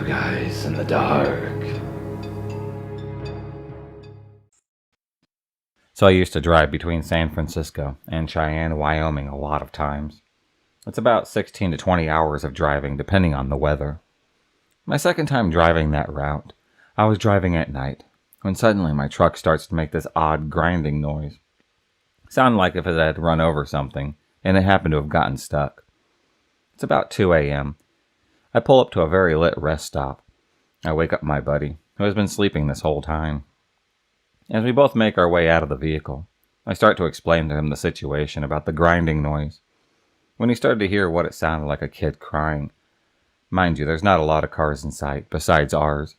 guys in the dark. So I used to drive between San Francisco and Cheyenne, Wyoming a lot of times. It's about 16 to 20 hours of driving depending on the weather. My second time driving that route, I was driving at night when suddenly my truck starts to make this odd grinding noise. Sounded like if it had run over something and it happened to have gotten stuck. It's about 2 a.m. I pull up to a very lit rest stop. I wake up my buddy, who has been sleeping this whole time. As we both make our way out of the vehicle, I start to explain to him the situation about the grinding noise. When he started to hear what it sounded like a kid crying. Mind you, there's not a lot of cars in sight besides ours.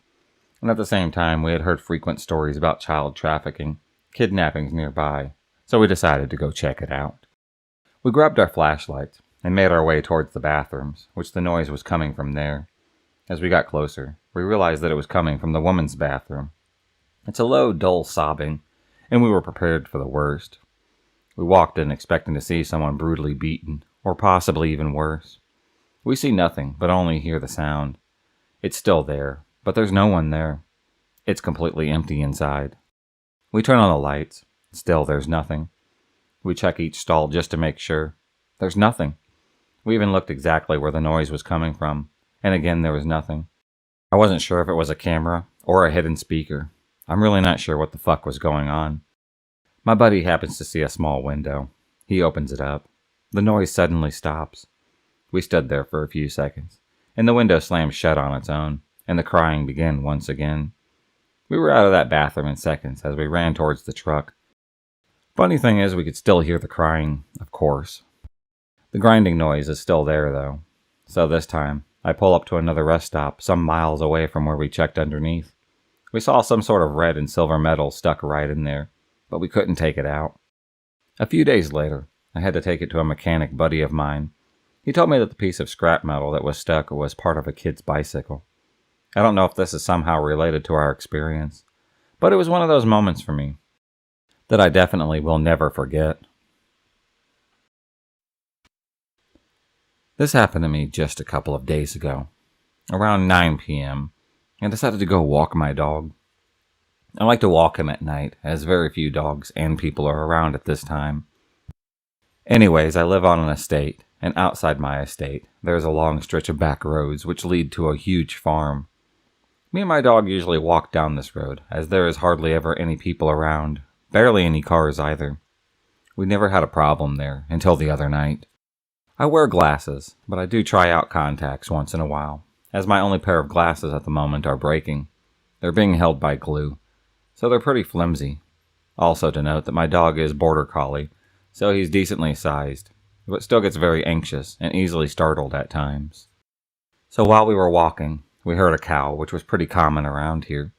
And at the same time, we had heard frequent stories about child trafficking, kidnappings nearby, so we decided to go check it out. We grabbed our flashlights and made our way towards the bathrooms, which the noise was coming from there. As we got closer, we realized that it was coming from the woman's bathroom. It's a low, dull sobbing, and we were prepared for the worst. We walked in expecting to see someone brutally beaten, or possibly even worse. We see nothing, but only hear the sound. It's still there, but there's no one there. It's completely empty inside. We turn on the lights. Still, there's nothing. We check each stall just to make sure. There's nothing. We even looked exactly where the noise was coming from, and again there was nothing. I wasn't sure if it was a camera or a hidden speaker. I'm really not sure what the fuck was going on. My buddy happens to see a small window. He opens it up. The noise suddenly stops. We stood there for a few seconds, and the window slammed shut on its own, and the crying began once again. We were out of that bathroom in seconds as we ran towards the truck. Funny thing is, we could still hear the crying, of course. The grinding noise is still there, though. So this time, I pull up to another rest stop some miles away from where we checked underneath. We saw some sort of red and silver metal stuck right in there, but we couldn't take it out. A few days later, I had to take it to a mechanic buddy of mine. He told me that the piece of scrap metal that was stuck was part of a kid's bicycle. I don't know if this is somehow related to our experience, but it was one of those moments for me that I definitely will never forget. This happened to me just a couple of days ago. Around 9 p.m., I decided to go walk my dog. I like to walk him at night, as very few dogs and people are around at this time. Anyways, I live on an estate, and outside my estate, there's a long stretch of back roads which lead to a huge farm. Me and my dog usually walk down this road, as there is hardly ever any people around, barely any cars either. We never had a problem there until the other night. I wear glasses, but I do try out contacts once in a while, as my only pair of glasses at the moment are breaking. They're being held by glue, so they're pretty flimsy. Also to note that my dog is border collie, so he's decently sized, but still gets very anxious and easily startled at times. So while we were walking, we heard a cow, which was pretty common around here,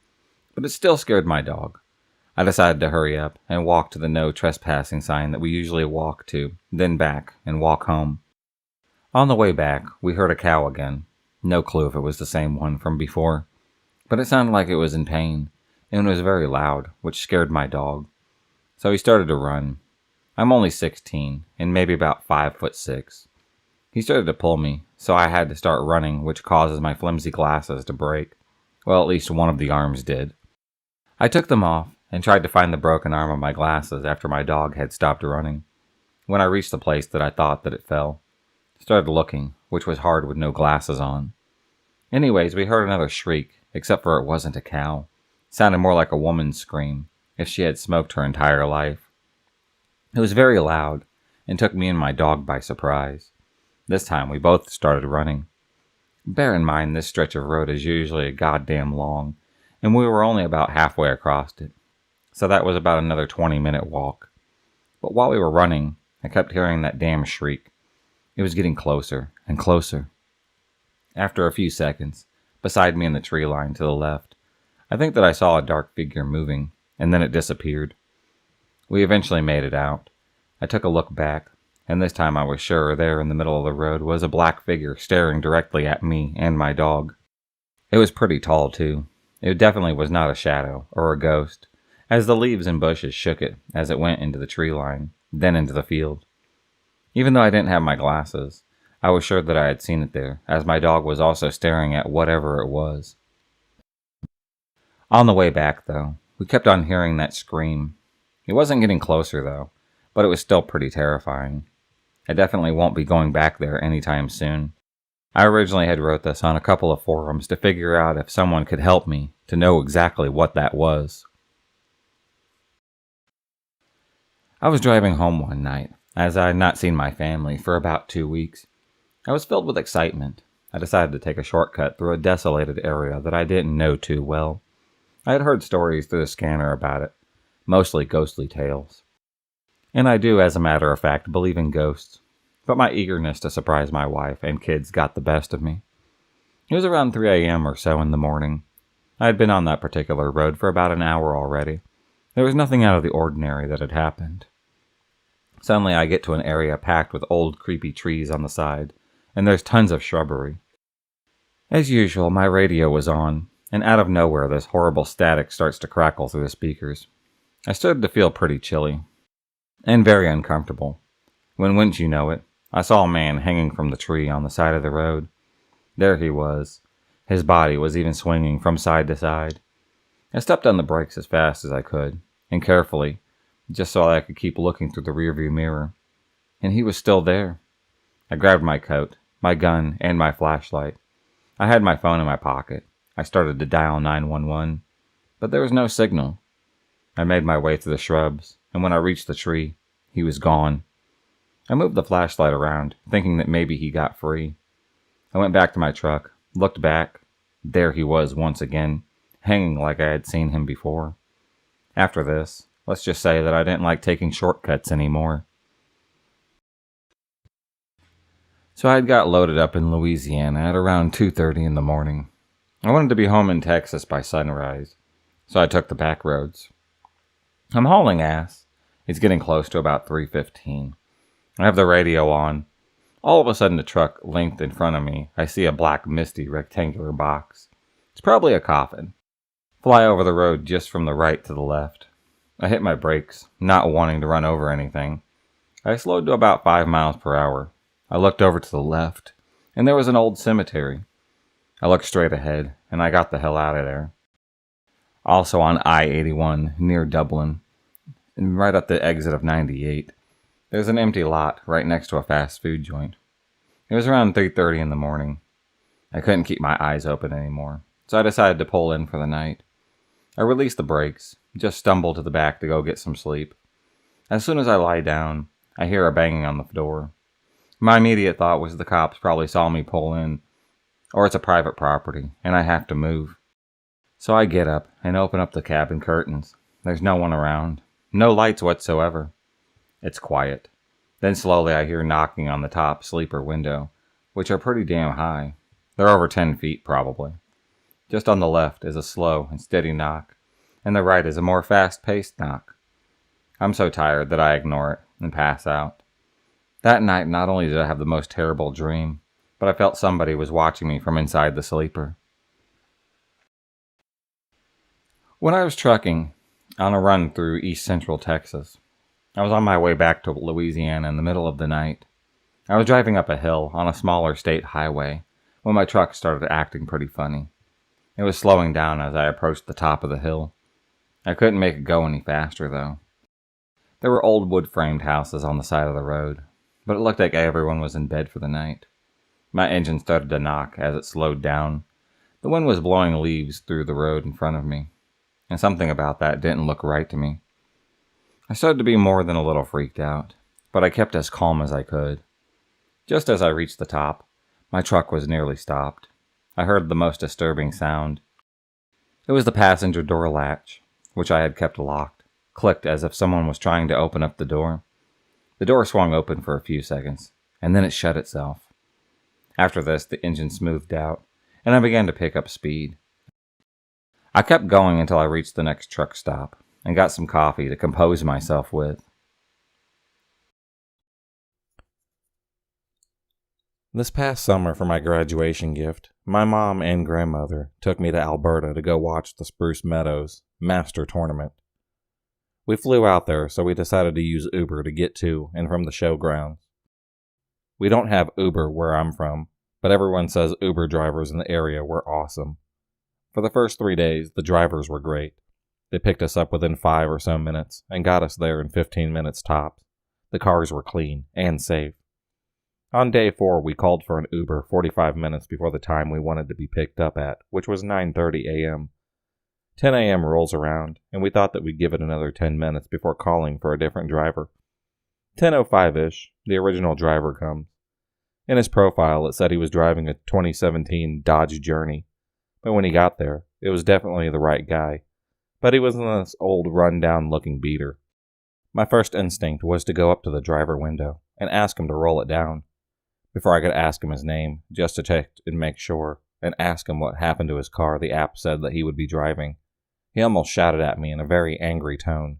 but it still scared my dog. I decided to hurry up and walk to the no trespassing sign that we usually walk to, then back and walk home. On the way back, we heard a cow again. No clue if it was the same one from before, but it sounded like it was in pain, and it was very loud, which scared my dog. So he started to run. I'm only 16, and maybe about 5'6". He started to pull me, so I had to start running, which causes my flimsy glasses to break. Well, at least one of the arms did. I took them off, and tried to find the broken arm of my glasses after my dog had stopped running. When I reached the place that I thought that it fell, started looking, which was hard with no glasses on. Anyways, we heard another shriek, except for it wasn't a cow. It sounded more like a woman's scream, if she had smoked her entire life. It was very loud, and took me and my dog by surprise. This time, we both started running. Bear in mind, this stretch of road is usually a goddamn long, and we were only about halfway across it. So that was about another 20-minute walk. But while we were running, I kept hearing that damn shriek. It was getting closer and closer. After a few seconds, beside me in the tree line to the left, I think that I saw a dark figure moving, and then it disappeared. We eventually made it out. I took a look back, and this time I was sure there in the middle of the road was a black figure staring directly at me and my dog. It was pretty tall, too. It definitely was not a shadow or a ghost, as the leaves and bushes shook it as it went into the tree line, then into the field. Even though I didn't have my glasses, I was sure that I had seen it there, as my dog was also staring at whatever it was. On the way back, though, we kept on hearing that scream. It wasn't getting closer, though, but it was still pretty terrifying. I definitely won't be going back there anytime soon. I originally had wrote this on a couple of forums to figure out if someone could help me to know exactly what that was. I was driving home one night, as I had not seen my family for about 2 weeks. I was filled with excitement. I decided to take a shortcut through a desolated area that I didn't know too well. I had heard stories through the scanner about it, mostly ghostly tales. And I do, as a matter of fact, believe in ghosts. But my eagerness to surprise my wife and kids got the best of me. It was around 3 a.m. or so in the morning. I had been on that particular road for about an hour already. There was nothing out of the ordinary that had happened. Suddenly I get to an area packed with old creepy trees on the side, and there's tons of shrubbery. As usual, my radio was on, and out of nowhere this horrible static starts to crackle through the speakers. I started to feel pretty chilly, and very uncomfortable. When, wouldn't you know it, I saw a man hanging from the tree on the side of the road. There he was. His body was even swinging from side to side. I stepped on the brakes as fast as I could, and carefully, just so I could keep looking through the rearview mirror. And he was still there. I grabbed my coat, my gun, and my flashlight. I had my phone in my pocket. I started to dial 911, but there was no signal. I made my way through the shrubs, and when I reached the tree, he was gone. I moved the flashlight around, thinking that maybe he got free. I went back to my truck, looked back. There he was once again, hanging like I had seen him before. After this, let's just say that I didn't like taking shortcuts anymore. So I had got loaded up in Louisiana at around 2:30 in the morning. I wanted to be home in Texas by sunrise, so I took the back roads. I'm hauling ass. It's getting close to about 3:15. I have the radio on. All of a sudden, the truck length in front of me, I see a black, misty, rectangular box. It's probably a coffin. Fly over the road just from the right to the left. I hit my brakes, not wanting to run over anything. I slowed to about 5 miles per hour. I looked over to the left, and there was an old cemetery. I looked straight ahead, and I got the hell out of there. Also on I-81, near Dublin, and right at the exit of 98. There's an empty lot right next to a fast food joint. It was around 3:30 in the morning. I couldn't keep my eyes open anymore, so I decided to pull in for the night. I released the brakes, just stumbled to the back to go get some sleep. As soon as I lie down, I hear a banging on the door. My immediate thought was the cops probably saw me pull in, or it's a private property, and I have to move. So I get up and open up the cabin curtains. There's no one around, no lights whatsoever. It's quiet. Then slowly I hear knocking on the top sleeper window, which are pretty damn high. They're over 10 feet probably. Just on the left is a slow and steady knock, and the right is a more fast-paced knock. I'm so tired that I ignore it and pass out. That night not only did I have the most terrible dream, but I felt somebody was watching me from inside the sleeper. When I was trucking on a run through east central Texas, I was on my way back to Louisiana in the middle of the night. I was driving up a hill on a smaller state highway when my truck started acting pretty funny. It was slowing down as I approached the top of the hill. I couldn't make it go any faster, though. There were old wood-framed houses on the side of the road, but it looked like everyone was in bed for the night. My engine started to knock as it slowed down. The wind was blowing leaves through the road in front of me, and something about that didn't look right to me. I started to be more than a little freaked out, but I kept as calm as I could. Just as I reached the top, my truck was nearly stopped. I heard the most disturbing sound. It was the passenger door latch, which I had kept locked, clicked as if someone was trying to open up the door. The door swung open for a few seconds, and then it shut itself. After this, the engine smoothed out, and I began to pick up speed. I kept going until I reached the next truck stop, and got some coffee to compose myself with. This past summer for my graduation gift, my mom and grandmother took me to Alberta to go watch the Spruce Meadows Master Tournament. We flew out there, so we decided to use Uber to get to and from the showgrounds. We don't have Uber where I'm from, but everyone says Uber drivers in the area were awesome. For the first 3 days, the drivers were great. They picked us up within 5 or so minutes and got us there in 15 minutes tops. The cars were clean and safe. On day 4, we called for an Uber 45 minutes before the time we wanted to be picked up at, which was 9:30 a.m. 10 a.m. rolls around, and we thought that we'd give it another 10 minutes before calling for a different driver. 10:05-ish, the original driver comes. In his profile, it said he was driving a 2017 Dodge Journey, but when he got there, it was definitely the right guy, but he was in this old run-down-looking beater. My first instinct was to go up to the driver window and ask him to roll it down. Before I could ask him his name, just to check and make sure, and ask him what happened to his car the app said that he would be driving, he almost shouted at me in a very angry tone.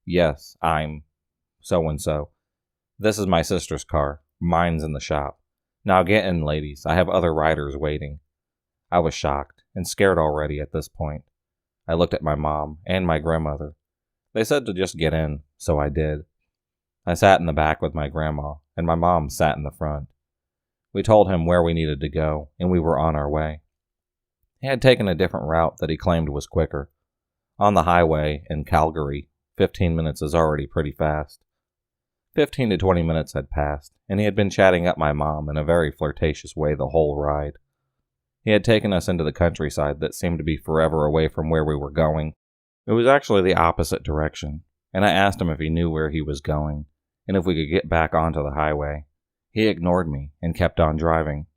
"Yes, I'm so-and-so. This is my sister's car. Mine's in the shop. Now get in, ladies. I have other riders waiting." I was shocked and scared already at this point. I looked at my mom and my grandmother. They said to just get in, so I did. I sat in the back with my grandma, and my mom sat in the front. We told him where we needed to go, and we were on our way. He had taken a different route that he claimed was quicker. On the highway in Calgary, 15 minutes is already pretty fast. 15 to 20 minutes had passed, and he had been chatting up my mom in a very flirtatious way the whole ride. He had taken us into the countryside that seemed to be forever away from where we were going. It was actually the opposite direction, and I asked him if he knew where he was going, and if we could get back onto the highway. He ignored me and kept on driving.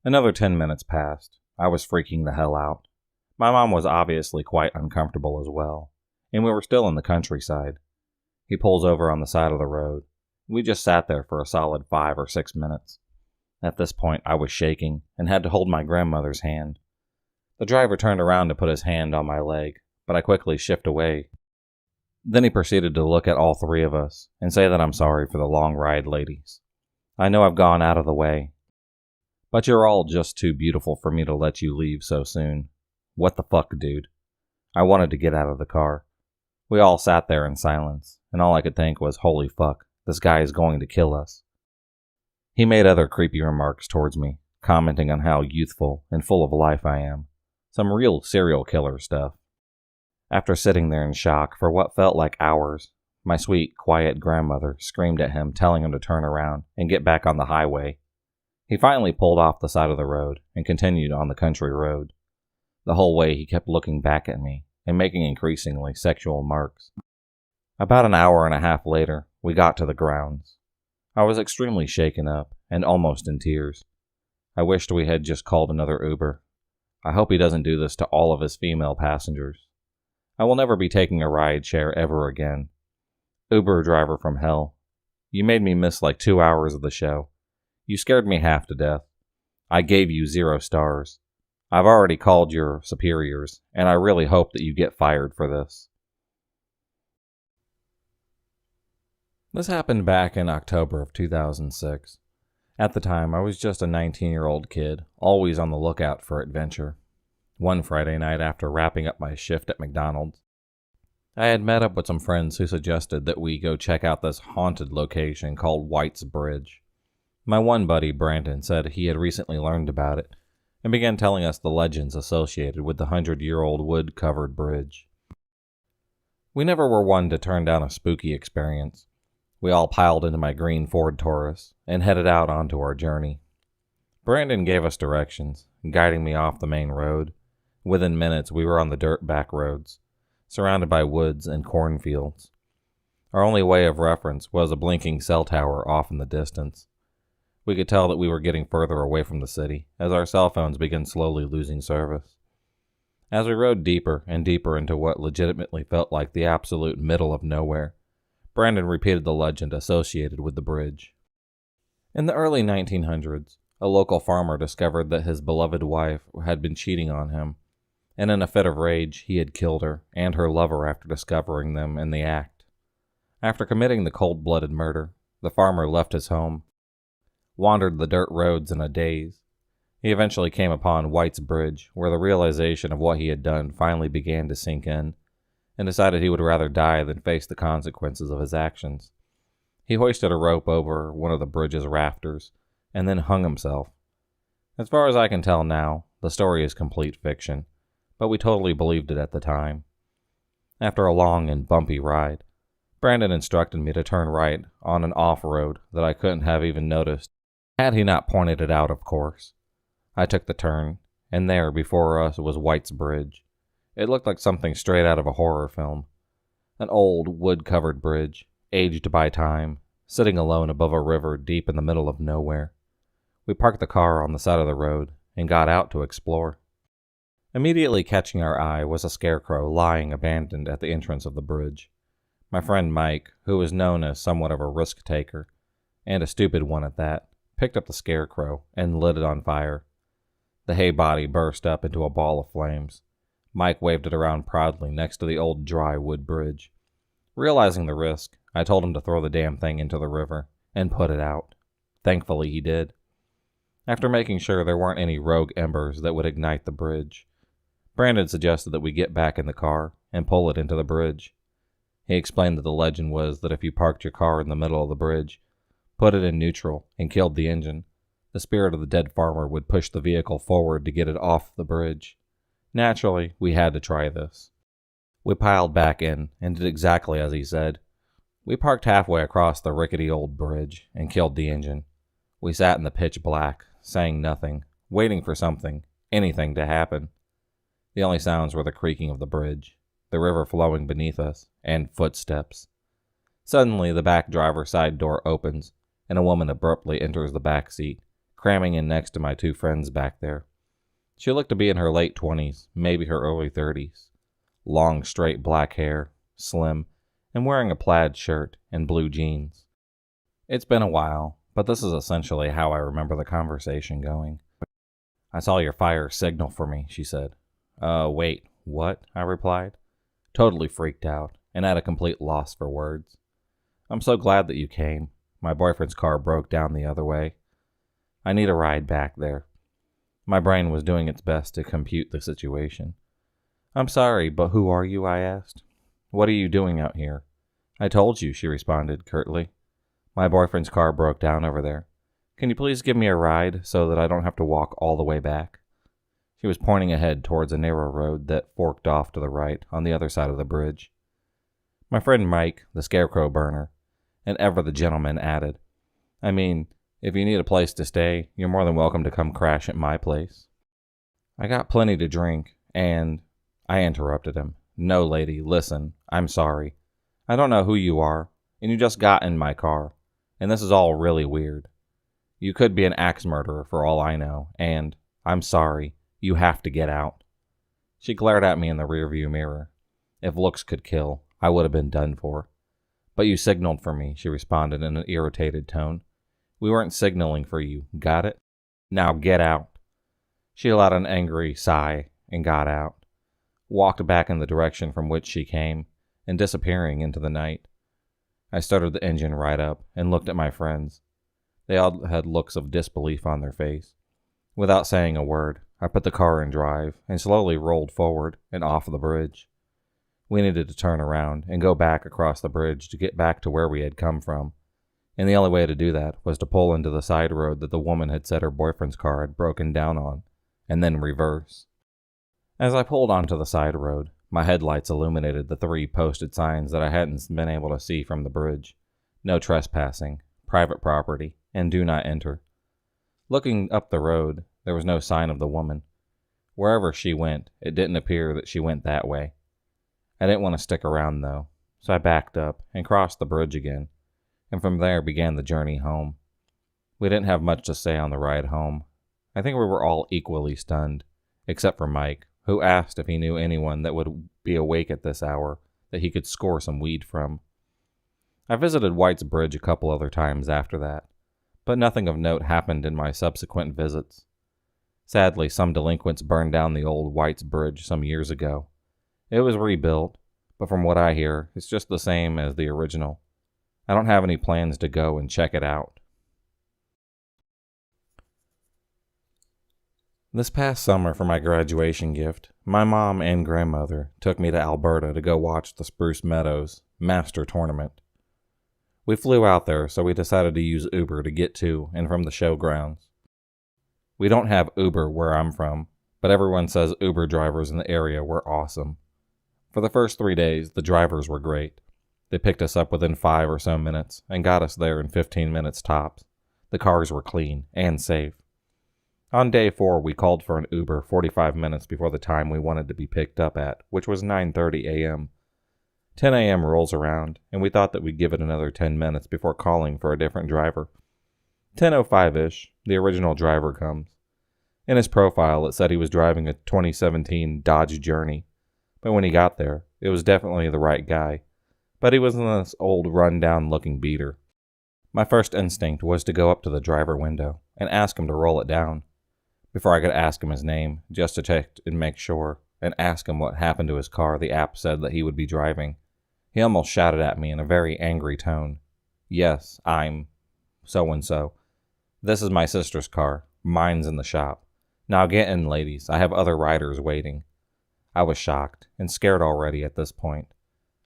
Another 10 minutes passed. I was freaking the hell out. My mom was obviously quite uncomfortable as well, and we were still in the countryside. He pulls over on the side of the road. We just sat there for a solid 5 or 6 minutes. At this point, I was shaking and had to hold my grandmother's hand. The driver turned around to put his hand on my leg, but I quickly shifted away. Then he proceeded to look at all 3 of us and say that I'm sorry for the long ride, ladies. I know I've gone out of the way, but you're all just too beautiful for me to let you leave so soon. What the fuck, dude? I wanted to get out of the car. We all sat there in silence, and all I could think was, holy fuck, this guy is going to kill us. He made other creepy remarks towards me, commenting on how youthful and full of life I am. Some real serial killer stuff. After sitting there in shock for what felt like hours, my sweet, quiet grandmother screamed at him, telling him to turn around and get back on the highway. He finally pulled off the side of the road and continued on the country road. The whole way he kept looking back at me and making increasingly sexual marks. About an hour and a half later, we got to the grounds. I was extremely shaken up and almost in tears. I wished we had just called another Uber. I hope he doesn't do this to all of his female passengers. I will never be taking a ride share ever again. Uber driver from hell. You made me miss like 2 hours of the show. You scared me half to death. I gave you 0 stars. I've already called your superiors, and I really hope that you get fired for this. This happened back in October of 2006. At the time, I was just a 19-year-old kid, always on the lookout for adventure. One Friday night after wrapping up my shift at McDonald's, I had met up with some friends who suggested that we go check out this haunted location called White's Bridge. My one buddy, Brandon, said he had recently learned about it and began telling us the legends associated with the 100-year-old wood-covered bridge. We never were one to turn down a spooky experience. We all piled into my green Ford Taurus and headed out onto our journey. Brandon gave us directions, guiding me off the main road. Within minutes, we were on the dirt back roads, surrounded by woods and cornfields. Our only way of reference was a blinking cell tower off in the distance. We could tell that we were getting further away from the city, as our cell phones began slowly losing service. As we rode deeper and deeper into what legitimately felt like the absolute middle of nowhere, Brandon repeated the legend associated with the bridge. In the early 1900s, a local farmer discovered that his beloved wife had been cheating on him, and in a fit of rage, he had killed her and her lover after discovering them in the act. After committing the cold-blooded murder, the farmer left his home, wandered the dirt roads in a daze. He eventually came upon White's Bridge, where the realization of what he had done finally began to sink in, and decided he would rather die than face the consequences of his actions. He hoisted a rope over one of the bridge's rafters and then hung himself. As far as I can tell now, the story is complete fiction, but we totally believed it at the time. After a long and bumpy ride, Brandon instructed me to turn right on an off-road that I couldn't have even noticed, had he not pointed it out, of course. I took the turn, and there before us was White's Bridge. It looked like something straight out of a horror film. An old, wood-covered bridge, aged by time, sitting alone above a river deep in the middle of nowhere. We parked the car on the side of the road and got out to explore. Immediately catching our eye was a scarecrow lying abandoned at the entrance of the bridge. My friend Mike, who was known as somewhat of a risk-taker, and a stupid one at that, picked up the scarecrow and lit it on fire. The hay body burst up into a ball of flames. Mike waved it around proudly next to the old dry wood bridge. Realizing the risk, I told him to throw the damn thing into the river and put it out. Thankfully he did. After making sure there weren't any rogue embers that would ignite the bridge, Brandon suggested that we get back in the car and pull it into the bridge. He explained that the legend was that if you parked your car in the middle of the bridge, put it in neutral, and killed the engine, the spirit of the dead farmer would push the vehicle forward to get it off the bridge. Naturally, we had to try this. We piled back in and did exactly as he said. We parked halfway across the rickety old bridge and killed the engine. We sat in the pitch black, saying nothing, waiting for something, anything to happen. The only sounds were the creaking of the bridge, the river flowing beneath us, and footsteps. Suddenly, the back driver's side door opens, and a woman abruptly enters the back seat, cramming in next to my two friends back there. She looked to be in her late 20s, maybe her early 30s. Long, straight black hair, slim, and wearing a plaid shirt and blue jeans. It's been a while, but this is essentially how I remember the conversation going. "I saw your fire signal for me," she said. Wait, what?" I replied, totally freaked out and at a complete loss for words. "I'm so glad that you came. My boyfriend's car broke down the other way. I need a ride back there." My brain was doing its best to compute the situation. "I'm sorry, but who are you?" I asked. "What are you doing out here?" "I told you," she responded curtly. "My boyfriend's car broke down over there. Can you please give me a ride so that I don't have to walk all the way back?" She was pointing ahead towards a narrow road that forked off to the right on the other side of the bridge. My friend Mike, the scarecrow burner, and ever the gentleman, added, "I mean, if you need a place to stay, you're more than welcome to come crash at my place." "I got plenty to drink, and—" I interrupted him. "No, lady, listen, I'm sorry. I don't know who you are, and you just got in my car, and this is all really weird. You could be an axe murderer for all I know, and, I'm sorry, you have to get out." She glared at me in the rearview mirror. If looks could kill, I would have been done for. "But you signaled for me," she responded in an irritated tone. "We weren't signaling for you, got it? Now get out." She let out an angry sigh and got out, walked back in the direction from which she came, and disappearing into the night. I started the engine right up and looked at my friends. They all had looks of disbelief on their face. Without saying a word, I put the car in drive and slowly rolled forward and off the bridge. We needed to turn around and go back across the bridge to get back to where we had come from, and the only way to do that was to pull into the side road that the woman had said her boyfriend's car had broken down on, and then reverse. As I pulled onto the side road, my headlights illuminated the 3 posted signs that I hadn't been able to see from the bridge: "No trespassing," "Private property," and "Do not enter." Looking up the road, there was no sign of the woman. Wherever she went, it didn't appear that she went that way. I didn't want to stick around, though, so I backed up and crossed the bridge again, and from there began the journey home. We didn't have much to say on the ride home. I think we were all equally stunned, except for Mike, who asked if he knew anyone that would be awake at this hour that he could score some weed from. I visited White's Bridge a couple other times after that, but nothing of note happened in my subsequent visits. Sadly, some delinquents burned down the old White's Bridge some years ago. It was rebuilt, but from what I hear, it's just the same as the original. I don't have any plans to go and check it out. This past summer for my graduation gift, my mom and grandmother took me to Alberta to go watch the Spruce Meadows Master Tournament. We flew out there, so we decided to use Uber to get to and from the show grounds. We don't have Uber where I'm from, but everyone says Uber drivers in the area were awesome. For the first 3 days, the drivers were great. They picked us up within 5 or so minutes and got us there in 15 minutes tops. The cars were clean and safe. On day 4, we called for an Uber 45 minutes before the time we wanted to be picked up at, which was 9:30 a.m. 10 a.m. rolls around, and we thought that we'd give it another 10 minutes before calling for a different driver. 10:05-ish, the original driver comes. In his profile, it said he was driving a 2017 Dodge Journey, but when he got there, it was definitely the right guy, but he was in this old run-down-looking beater. My first instinct was to go up to the driver window and ask him to roll it down. Before I could ask him his name, just to check and make sure, and ask him what happened to his car the app said that he would be driving, he almost shouted at me in a very angry tone. Yes, I'm so-and-so. This is my sister's car. Mine's in the shop. Now get in, ladies. I have other riders waiting. I was shocked and scared already at this point.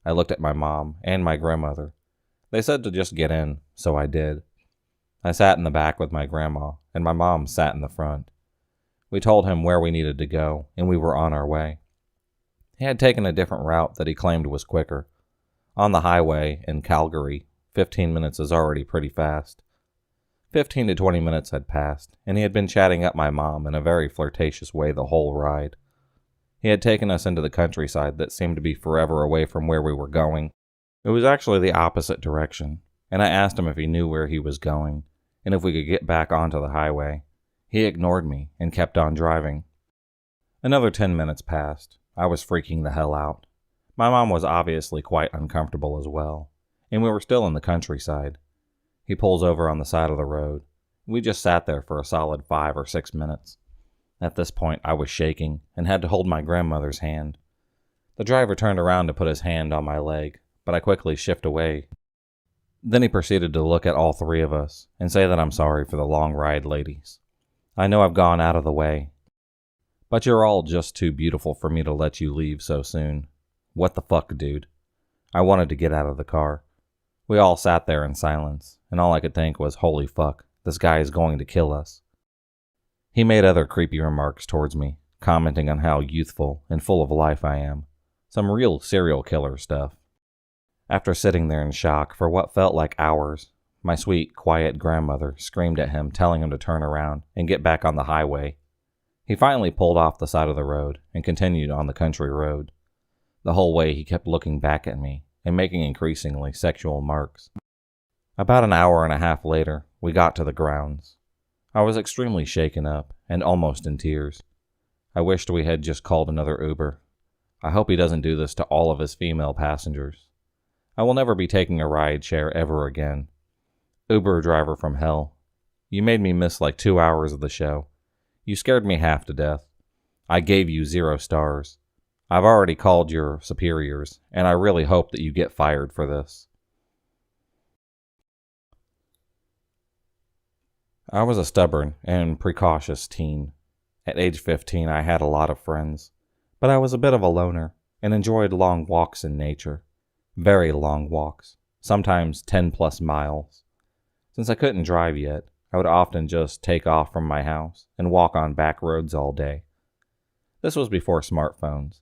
I looked at my mom and my grandmother. They said to just get in, so I did. I sat in the back with my grandma, and my mom sat in the front. We told him where we needed to go, and we were on our way. He had taken a different route that he claimed was quicker. On the highway in Calgary, 15 minutes is already pretty fast. 15 to 20 minutes had passed, and he had been chatting up my mom in a very flirtatious way the whole ride. He had taken us into the countryside that seemed to be forever away from where we were going. It was actually the opposite direction, and I asked him if he knew where he was going, and if we could get back onto the highway. He ignored me and kept on driving. Another 10 minutes passed. I was freaking the hell out. My mom was obviously quite uncomfortable as well, and we were still in the countryside. He pulls over on the side of the road. We just sat there for a solid 5 or 6 minutes. At this point, I was shaking and had to hold my grandmother's hand. The driver turned around to put his hand on my leg, but I quickly shifted away. Then he proceeded to look at all 3 of us and say that I'm sorry for the long ride, ladies. I know I've gone out of the way, but you're all just too beautiful for me to let you leave so soon. What the fuck, dude? I wanted to get out of the car. We all sat there in silence, and all I could think was, holy fuck, this guy is going to kill us. He made other creepy remarks towards me, commenting on how youthful and full of life I am. Some real serial killer stuff. After sitting there in shock for what felt like hours, my sweet, quiet grandmother screamed at him, telling him to turn around and get back on the highway. He finally pulled off the side of the road and continued on the country road. The whole way he kept looking back at me and making increasingly sexual marks. About an hour and a half later, we got to the grounds. I was extremely shaken up and almost in tears. I wished we had just called another Uber. I hope he doesn't do this to all of his female passengers. I will never be taking a ride share ever again. Uber driver from hell. You made me miss like 2 hours of the show. You scared me half to death. I gave you 0 stars. I've already called your superiors, and I really hope that you get fired for this. I was a stubborn and precautious teen. At age 15, I had a lot of friends, but I was a bit of a loner and enjoyed long walks in nature. Very long walks, sometimes 10+ miles. Since I couldn't drive yet, I would often just take off from my house and walk on back roads all day. This was before smartphones,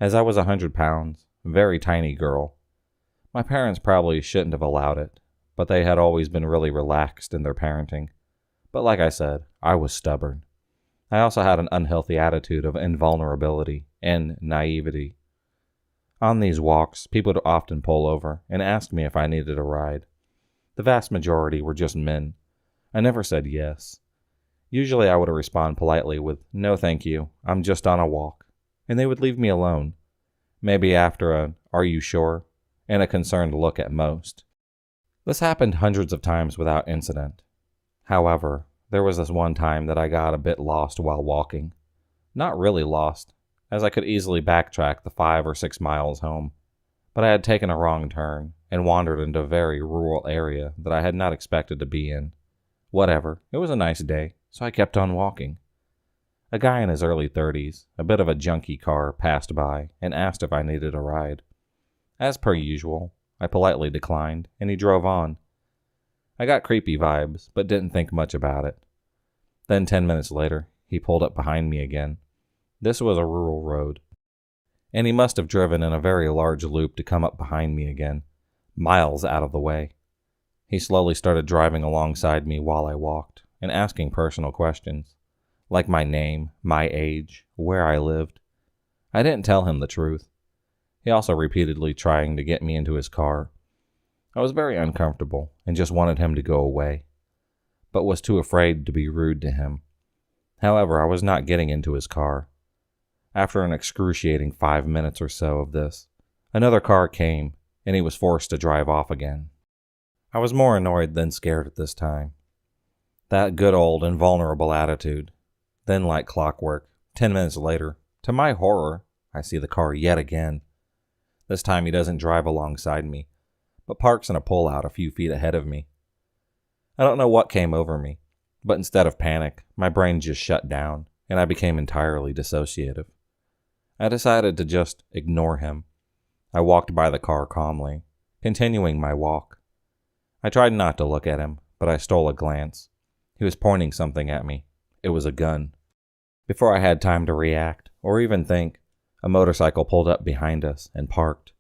as I was 100 pounds, very tiny girl. My parents probably shouldn't have allowed it, but they had always been really relaxed in their parenting. But like I said, I was stubborn. I also had an unhealthy attitude of invulnerability and naivety. On these walks, people would often pull over and ask me if I needed a ride. The vast majority were just men. I never said yes. Usually I would respond politely with, "No thank you, I'm just on a walk," and they would leave me alone. Maybe after a, "Are you sure?" and a concerned look at most. This happened hundreds of times without incident. However, there was this one time that I got a bit lost while walking. Not really lost, as I could easily backtrack the 5 or 6 miles home, but I had taken a wrong turn and wandered into a very rural area that I had not expected to be in. Whatever, it was a nice day, so I kept on walking. A guy in his early 30s, a bit of a junky car, passed by and asked if I needed a ride. As per usual, I politely declined, and he drove on. I got creepy vibes, but didn't think much about it. Then 10 minutes later, he pulled up behind me again. This was a rural road, and he must have driven in a very large loop to come up behind me again, miles out of the way. He slowly started driving alongside me while I walked, and asking personal questions, like my name, my age, where I lived. I didn't tell him the truth. He also repeatedly trying to get me into his car. I was very uncomfortable and just wanted him to go away, but was too afraid to be rude to him. However, I was not getting into his car. After an excruciating 5 minutes or so of this, another car came, and he was forced to drive off again. I was more annoyed than scared at this time. That good old invulnerable attitude. Then, like clockwork, 10 minutes later, to my horror, I see the car yet again. This time he doesn't drive alongside me, but parks in a pullout a few feet ahead of me. I don't know what came over me, but instead of panic, my brain just shut down, and I became entirely dissociative. I decided to just ignore him. I walked by the car calmly, continuing my walk. I tried not to look at him, but I stole a glance. He was pointing something at me. It was a gun. Before I had time to react, or even think, a motorcycle pulled up behind us and parked.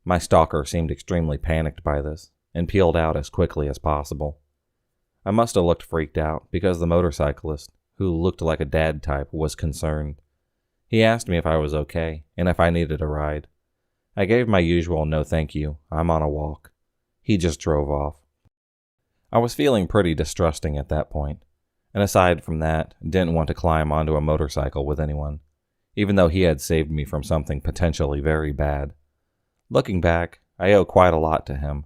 My stalker seemed extremely panicked by this, and peeled out as quickly as possible. I must have looked freaked out, because the motorcyclist, who looked like a dad type, was concerned. He asked me if I was okay, and if I needed a ride. I gave my usual no thank you, I'm on a walk. He just drove off. I was feeling pretty distrusting at that point, and aside from that, didn't want to climb onto a motorcycle with anyone, even though he had saved me from something potentially very bad. Looking back, I owe quite a lot to him.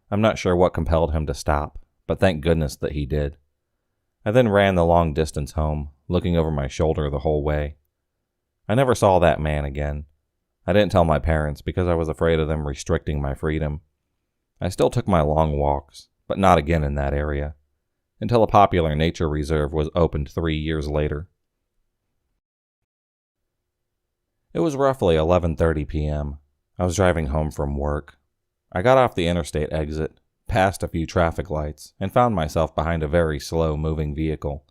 I'm not sure what compelled him to stop, but thank goodness that he did. I then ran the long distance home, looking over my shoulder the whole way. I never saw that man again. I didn't tell my parents because I was afraid of them restricting my freedom. I still took my long walks, but not again in that area, until a popular nature reserve was opened 3 years later. It was roughly 11:30 p.m. I was driving home from work. I got off the interstate exit, passed a few traffic lights, and found myself behind a very slow-moving vehicle.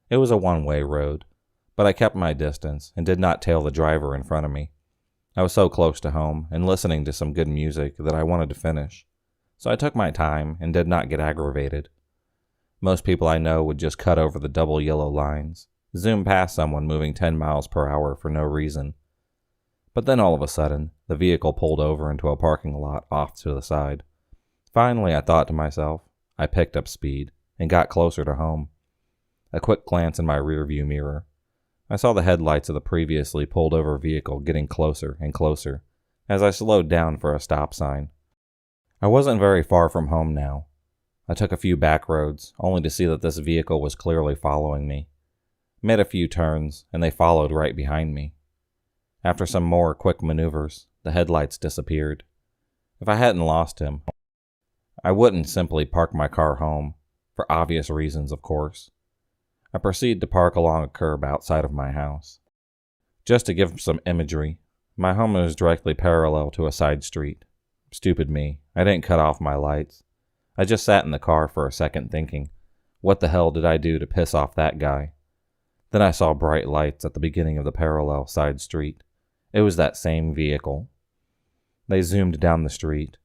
It was a one-way road, but I kept my distance and did not tail the driver in front of me. I was so close to home and listening to some good music that I wanted to finish, so I took my time and did not get aggravated. Most people I know would just cut over the double yellow lines, zoom past someone moving 10 miles per hour for no reason. But then all of a sudden, the vehicle pulled over into a parking lot off to the side. Finally, I thought to myself, I picked up speed and got closer to home. A quick glance in my rearview mirror. I saw the headlights of the previously pulled over vehicle getting closer and closer as I slowed down for a stop sign. I wasn't very far from home now. I took a few back roads, only to see that this vehicle was clearly following me. Made a few turns, and they followed right behind me. After some more quick maneuvers, the headlights disappeared. If I hadn't lost him, I wouldn't simply park my car home, for obvious reasons, of course. I proceed to park along a curb outside of my house. Just to give some imagery, my home is directly parallel to a side street. Stupid me, I didn't cut off my lights. I just sat in the car for a second thinking, what the hell did I do to piss off that guy? Then I saw bright lights at the beginning of the parallel side street. It was that same vehicle. They zoomed down the street.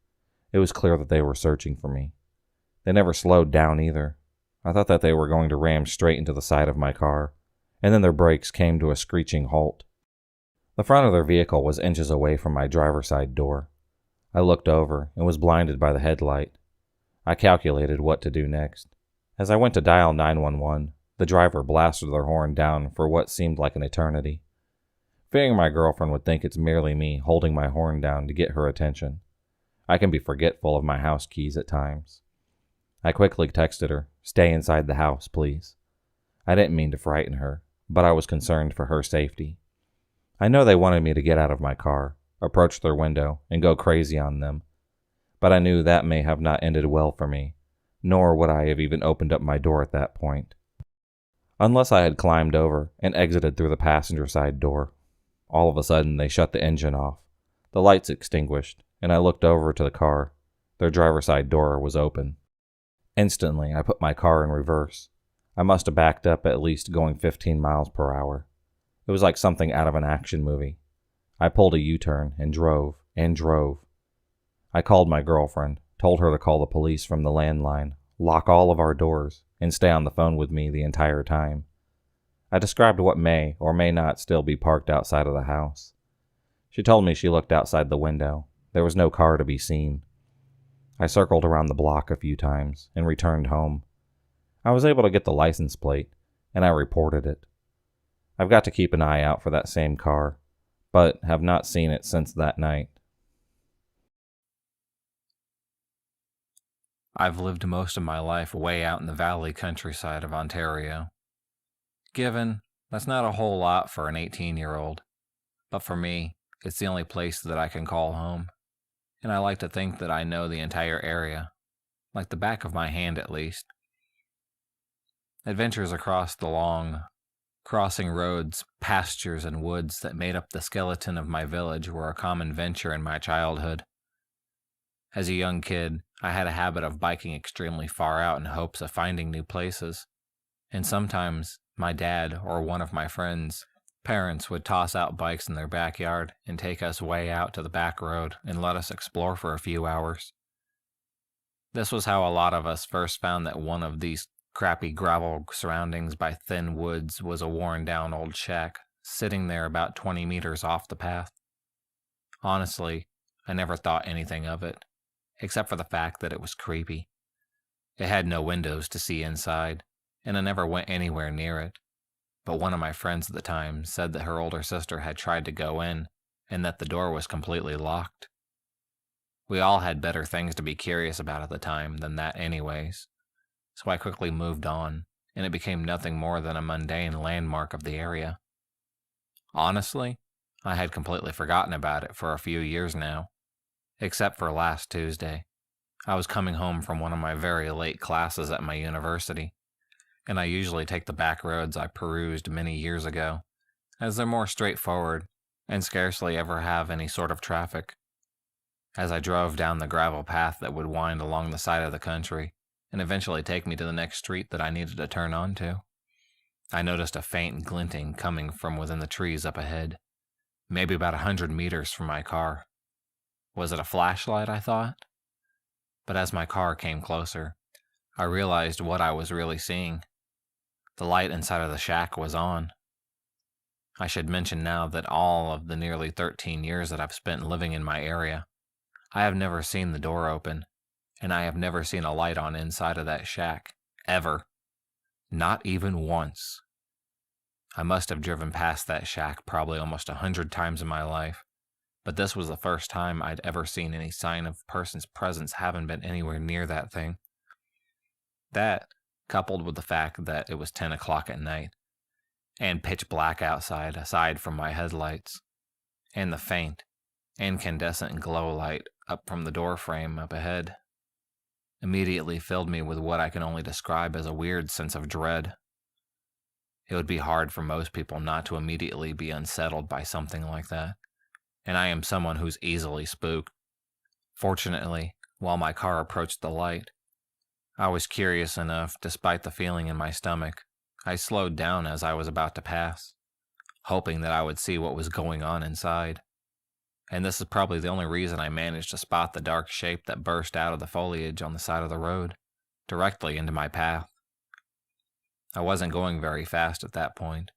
It was clear that they were searching for me. They never slowed down either. I thought that they were going to ram straight into the side of my car, and then their brakes came to a screeching halt. The front of their vehicle was inches away from my driver's side door. I looked over and was blinded by the headlight. I calculated what to do next. As I went to dial 911, the driver blasted their horn down for what seemed like an eternity. Fearing my girlfriend would think it's merely me holding my horn down to get her attention. I can be forgetful of my house keys at times. I quickly texted her, "Stay inside the house, please." I didn't mean to frighten her, but I was concerned for her safety. I know they wanted me to get out of my car, approach their window, and go crazy on them, but I knew that may have not ended well for me, nor would I have even opened up my door at that point. Unless I had climbed over and exited through the passenger side door. All of a sudden, they shut the engine off. The lights extinguished, and I looked over to the car. Their driver's side door was open. Instantly, I put my car in reverse. I must have backed up at least going 15 miles per hour. It was like something out of an action movie. I pulled a U-turn and drove and drove. I called my girlfriend, told her to call the police from the landline, lock all of our doors, and stay on the phone with me the entire time. I described what may or may not still be parked outside of the house. She told me she looked outside the window. There was no car to be seen. I circled around the block a few times and returned home. I was able to get the license plate, and I reported it. I've got to keep an eye out for that same car, but have not seen it since that night. I've lived most of my life way out in the valley countryside of Ontario. Given, that's not a whole lot for an 18-year-old, but for me, it's the only place that I can call home, and I like to think that I know the entire area, like the back of my hand at least. Adventures across the long, crossing roads, pastures, and woods that made up the skeleton of my village were a common venture in my childhood. As a young kid, I had a habit of biking extremely far out in hopes of finding new places, and sometimes my dad or one of my friends' parents would toss out bikes in their backyard and take us way out to the back road and let us explore for a few hours. This was how a lot of us first found that one of these crappy gravel surroundings by thin woods was a worn-down old shack, sitting there about 20 meters off the path. Honestly, I never thought anything of it, except for the fact that it was creepy. It had no windows to see inside, and I never went anywhere near it. But one of my friends at the time said that her older sister had tried to go in, and that the door was completely locked. We all had better things to be curious about at the time than that anyways, so I quickly moved on, and it became nothing more than a mundane landmark of the area. Honestly, I had completely forgotten about it for a few years now, except for last Tuesday. I was coming home from one of my very late classes at my university, and I usually take the back roads I perused many years ago, as they're more straightforward and scarcely ever have any sort of traffic. As I drove down the gravel path that would wind along the side of the country and eventually take me to the next street that I needed to turn onto, I noticed a faint glinting coming from within the trees up ahead, maybe about 100 meters from my car. Was it a flashlight, I thought? But as my car came closer, I realized what I was really seeing. The light inside of the shack was on. I should mention now that all of the nearly 13 years that I've spent living in my area, I have never seen the door open, and I have never seen a light on inside of that shack, ever. Not even once. I must have driven past that shack probably almost 100 times in my life, but this was the first time I'd ever seen any sign of a person's presence having been anywhere near that thing. That, coupled with the fact that it was 10 o'clock at night, and pitch black outside aside from my headlights, and the faint, incandescent glow light up from the door frame up ahead, immediately filled me with what I can only describe as a weird sense of dread. It would be hard for most people not to immediately be unsettled by something like that, and I am someone who's easily spooked. Fortunately, while my car approached the light, I was curious enough, despite the feeling in my stomach. I slowed down as I was about to pass, hoping that I would see what was going on inside. And this is probably the only reason I managed to spot the dark shape that burst out of the foliage on the side of the road, directly into my path. I wasn't going very fast at that point,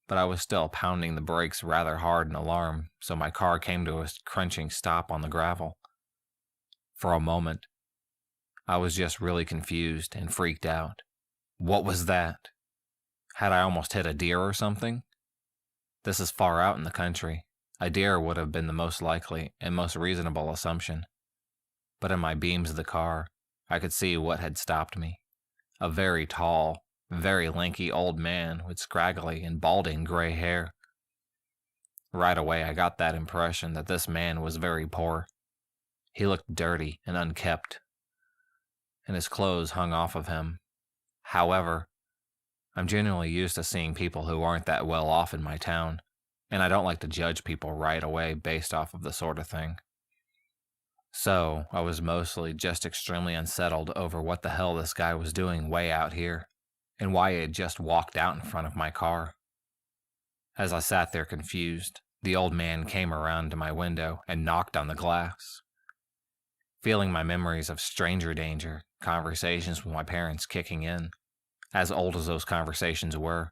but I was still pounding the brakes rather hard in alarm, so my car came to a crunching stop on the gravel. For a moment, I was just really confused and freaked out. What was that? Had I almost hit a deer or something? This is far out in the country. A deer would have been the most likely and most reasonable assumption. But in my beams of the car, I could see what had stopped me. A very tall, very lanky old man with scraggly and balding gray hair. Right away, I got that impression that this man was very poor. He looked dirty and unkempt, and his clothes hung off of him. However, I'm generally used to seeing people who aren't that well off in my town, and I don't like to judge people right away based off of the sort of thing. So I was mostly just extremely unsettled over what the hell this guy was doing way out here, and why he had just walked out in front of my car. As I sat there confused, the old man came around to my window and knocked on the glass. Feeling my memories of stranger danger, conversations with my parents kicking in, as old as those conversations were,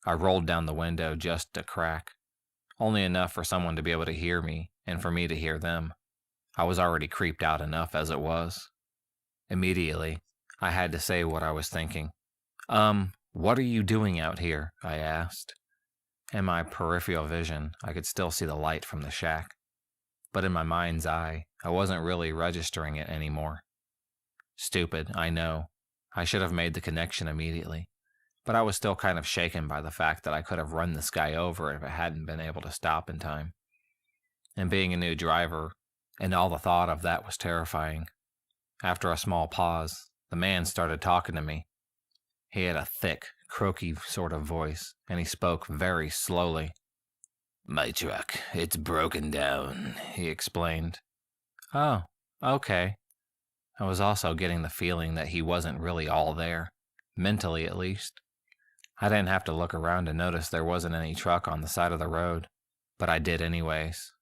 I rolled down the window just a crack, only enough for someone to be able to hear me and for me to hear them. I was already creeped out enough as it was. Immediately, I had to say what I was thinking. What are you doing out here? I asked. In my peripheral vision, I could still see the light from the shack. But in my mind's eye, I wasn't really registering it anymore. Stupid, I know. I should have made the connection immediately. But I was still kind of shaken by the fact that I could have run this guy over if I hadn't been able to stop in time. And being a new driver, and all the thought of that was terrifying. After a small pause, the man started talking to me. He had a thick, croaky sort of voice, and he spoke very slowly. "My truck, it's broken down," he explained. Oh, okay. I was also getting the feeling that he wasn't really all there, mentally at least. I didn't have to look around to notice there wasn't any truck on the side of the road, but I did anyways.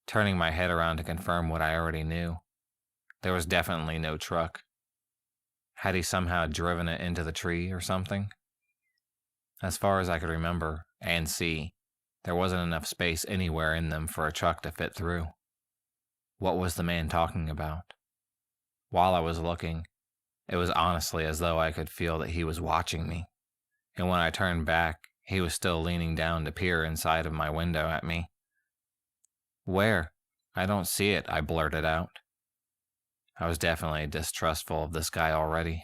Turning my head around to confirm what I already knew, there was definitely no truck. Had he somehow driven it into the tree or something? As far as I could remember and see, there wasn't enough space anywhere in them for a truck to fit through. What was the man talking about? While I was looking, it was honestly as though I could feel that he was watching me. And when I turned back, he was still leaning down to peer inside of my window at me. "Where? I don't see it," I blurted out. I was definitely distrustful of this guy already.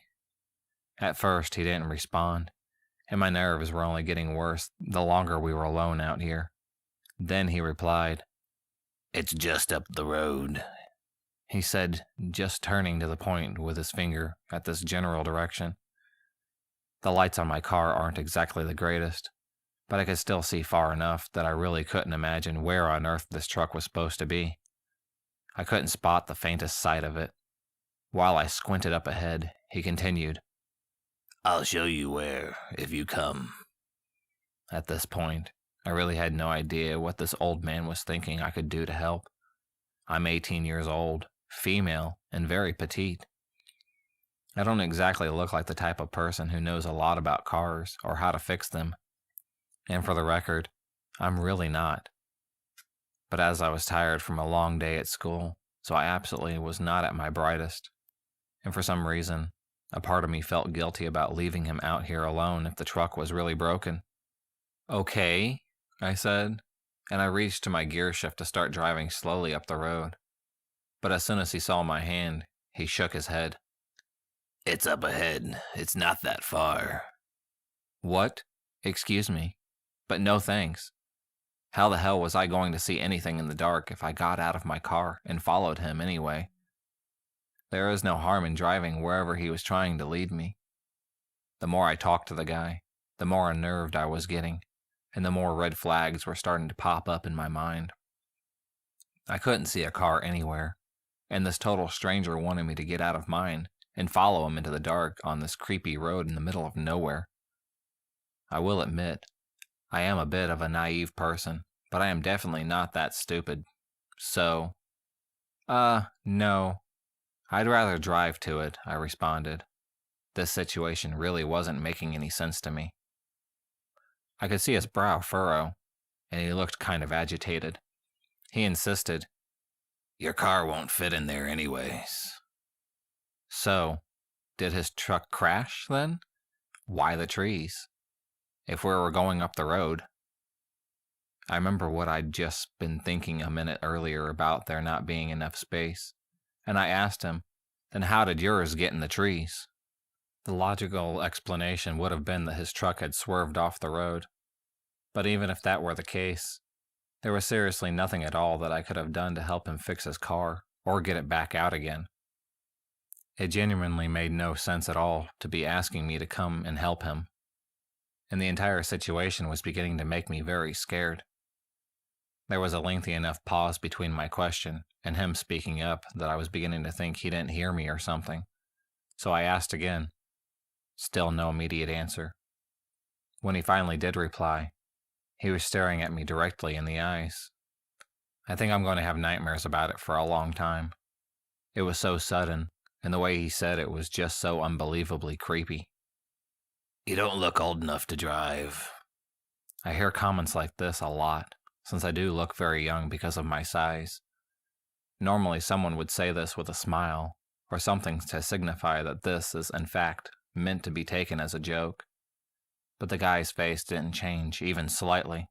At first, he didn't respond, and my nerves were only getting worse the longer we were alone out here. Then he replied, "It's just up the road," he said, just turning to the point with his finger at this general direction. The lights on my car aren't exactly the greatest, but I could still see far enough that I really couldn't imagine where on earth this truck was supposed to be. I couldn't spot the faintest sight of it. While I squinted up ahead, he continued, "I'll show you where, if you come." At this point, I really had no idea what this old man was thinking I could do to help. I'm 18 years old, female, and very petite. I don't exactly look like the type of person who knows a lot about cars or how to fix them. And for the record, I'm really not. But as I was tired from a long day at school, so I absolutely was not at my brightest. And for some reason, a part of me felt guilty about leaving him out here alone if the truck was really broken. "Okay," I said, and I reached to my gear shift to start driving slowly up the road. But as soon as he saw my hand, he shook his head. "It's up ahead. It's not that far." "What? Excuse me, but no thanks. How the hell was I going to see anything in the dark if I got out of my car and followed him anyway? There is no harm in driving wherever he was trying to lead me." The more I talked to the guy, the more unnerved I was getting, and the more red flags were starting to pop up in my mind. I couldn't see a car anywhere, and this total stranger wanted me to get out of mine and follow him into the dark on this creepy road in the middle of nowhere. I will admit, I am a bit of a naive person, but I am definitely not that stupid. So, no. I'd rather drive to it, I responded. This situation really wasn't making any sense to me. I could see his brow furrow, and he looked kind of agitated. He insisted, "Your car won't fit in there anyways." So, did his truck crash then? Why the trees? If we were going up the road. I remember what I'd just been thinking a minute earlier about there not being enough space, and I asked him, "Then how did yours get in the trees?" The logical explanation would have been that his truck had swerved off the road. But even if that were the case, there was seriously nothing at all that I could have done to help him fix his car or get it back out again. It genuinely made no sense at all to be asking me to come and help him, and the entire situation was beginning to make me very scared. There was a lengthy enough pause between my question and him speaking up that I was beginning to think he didn't hear me or something. So I asked again. Still no immediate answer. When he finally did reply, he was staring at me directly in the eyes. I think I'm going to have nightmares about it for a long time. It was so sudden, and the way he said it was just so unbelievably creepy. "You don't look old enough to drive." I hear comments like this a lot, since I do look very young because of my size. Normally someone would say this with a smile, or something to signify that this is in fact meant to be taken as a joke. But the guy's face didn't change, even slightly.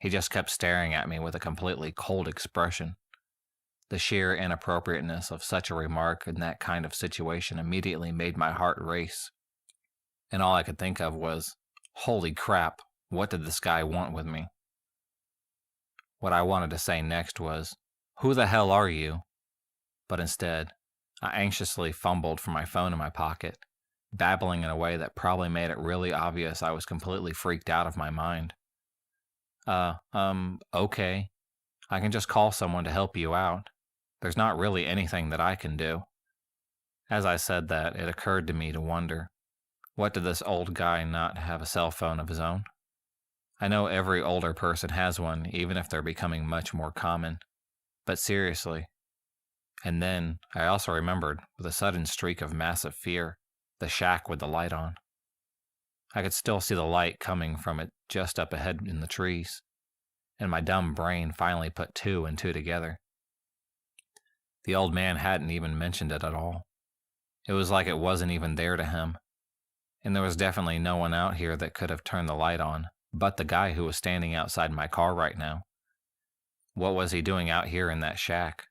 He just kept staring at me with a completely cold expression. The sheer inappropriateness of such a remark in that kind of situation immediately made my heart race. And all I could think of was, holy crap, what did this guy want with me? What I wanted to say next was, "Who the hell are you?" But instead, I anxiously fumbled for my phone in my pocket, babbling in a way that probably made it really obvious I was completely freaked out of my mind. Okay. I can just call someone to help you out. There's not really anything that I can do." As I said that, it occurred to me to wonder, what did this old guy not have a cell phone of his own? I know every older person has one, even if they're becoming much more common. But seriously. And then I also remembered, with a sudden streak of massive fear, the shack with the light on. I could still see the light coming from it just up ahead in the trees, and my dumb brain finally put two and two together. The old man hadn't even mentioned it at all. It was like it wasn't even there to him, and there was definitely no one out here that could have turned the light on, but the guy who was standing outside my car right now. What was he doing out here in that shack?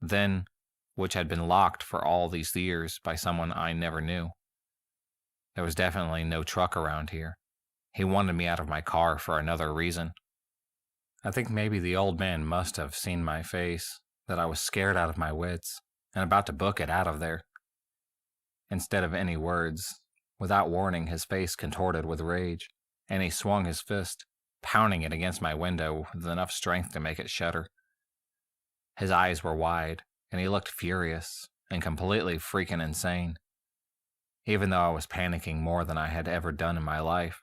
Then, which had been locked for all these years by someone I never knew. There was definitely no truck around here. He wanted me out of my car for another reason. I think maybe the old man must have seen my face, that I was scared out of my wits, and about to book it out of there. Instead of any words, without warning, his face contorted with rage, and he swung his fist, pounding it against my window with enough strength to make it shudder. His eyes were wide, and he looked furious and completely freaking insane. Even though I was panicking more than I had ever done in my life,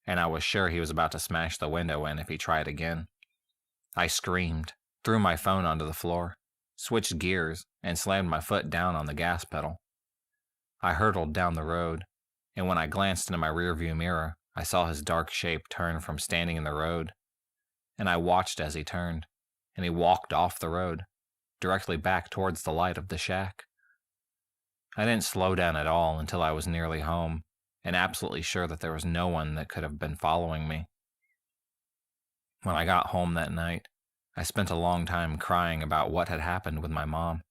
and I was sure he was about to smash the window in if he tried again. I screamed, threw my phone onto the floor, switched gears, and slammed my foot down on the gas pedal. I hurtled down the road, and when I glanced into my rearview mirror, I saw his dark shape turn from standing in the road, and I watched as he turned, and he walked off the road, directly back towards the light of the shack. I didn't slow down at all until I was nearly home, and absolutely sure that there was no one that could have been following me. When I got home that night, I spent a long time crying about what had happened with my mom.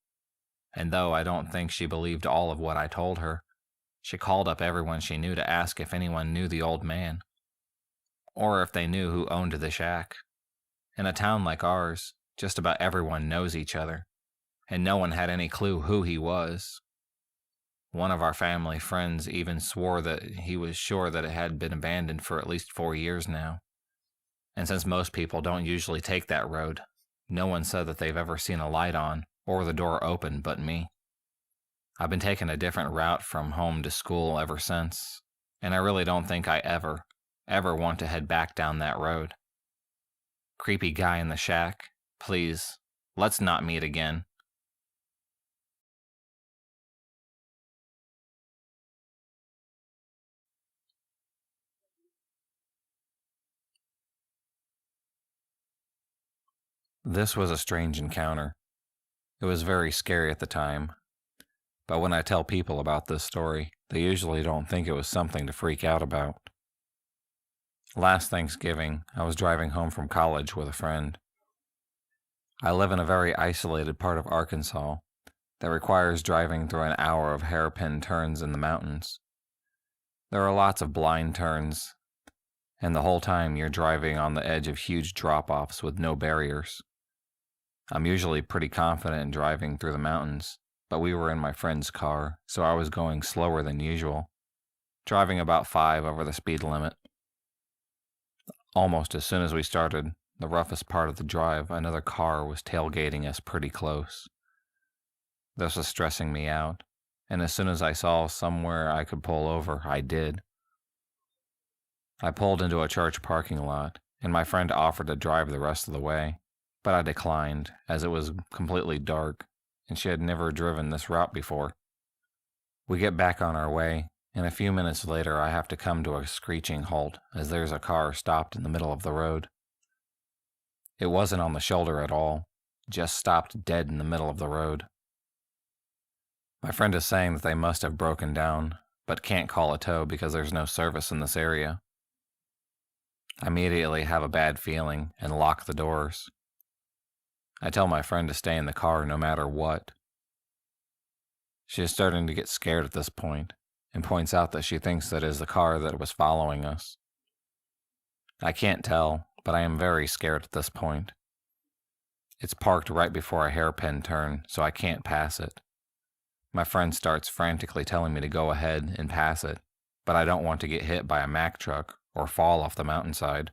And though I don't think she believed all of what I told her, she called up everyone she knew to ask if anyone knew the old man, or if they knew who owned the shack. In a town like ours, just about everyone knows each other, and no one had any clue who he was. One of our family friends even swore that he was sure that it had been abandoned for at least 4 years now. And since most people don't usually take that road, no one said that they've ever seen a light on or the door open but me. I've been taking a different route from home to school ever since, and I really don't think I ever want to head back down that road. Creepy guy in the shack, please, let's not meet again. This was a strange encounter. It was very scary at the time, but when I tell people about this story, they usually don't think it was something to freak out about. Last Thanksgiving, I was driving home from college with a friend. I live in a very isolated part of Arkansas that requires driving through an hour of hairpin turns in the mountains. There are lots of blind turns, and the whole time you're driving on the edge of huge drop-offs with no barriers. I'm usually pretty confident in driving through the mountains, but we were in my friend's car, so I was going slower than usual, driving about 5 over the speed limit. Almost as soon as we started, the roughest part of the drive, another car was tailgating us pretty close. This was stressing me out, and as soon as I saw somewhere I could pull over, I did. I pulled into a church parking lot, and my friend offered to drive the rest of the way, but I declined as it was completely dark, and she had never driven this route before. We get back on our way, and a few minutes later I have to come to a screeching halt as there's a car stopped in the middle of the road. It wasn't on the shoulder at all, just stopped dead in the middle of the road. My friend is saying that they must have broken down, but can't call a tow because there's no service in this area. I immediately have a bad feeling and lock the doors. I tell my friend to stay in the car no matter what. She is starting to get scared at this point and points out that she thinks that is the car that was following us. I can't tell, but I am very scared at this point. It's parked right before a hairpin turn, so I can't pass it. My friend starts frantically telling me to go ahead and pass it, but I don't want to get hit by a Mack truck or fall off the mountainside.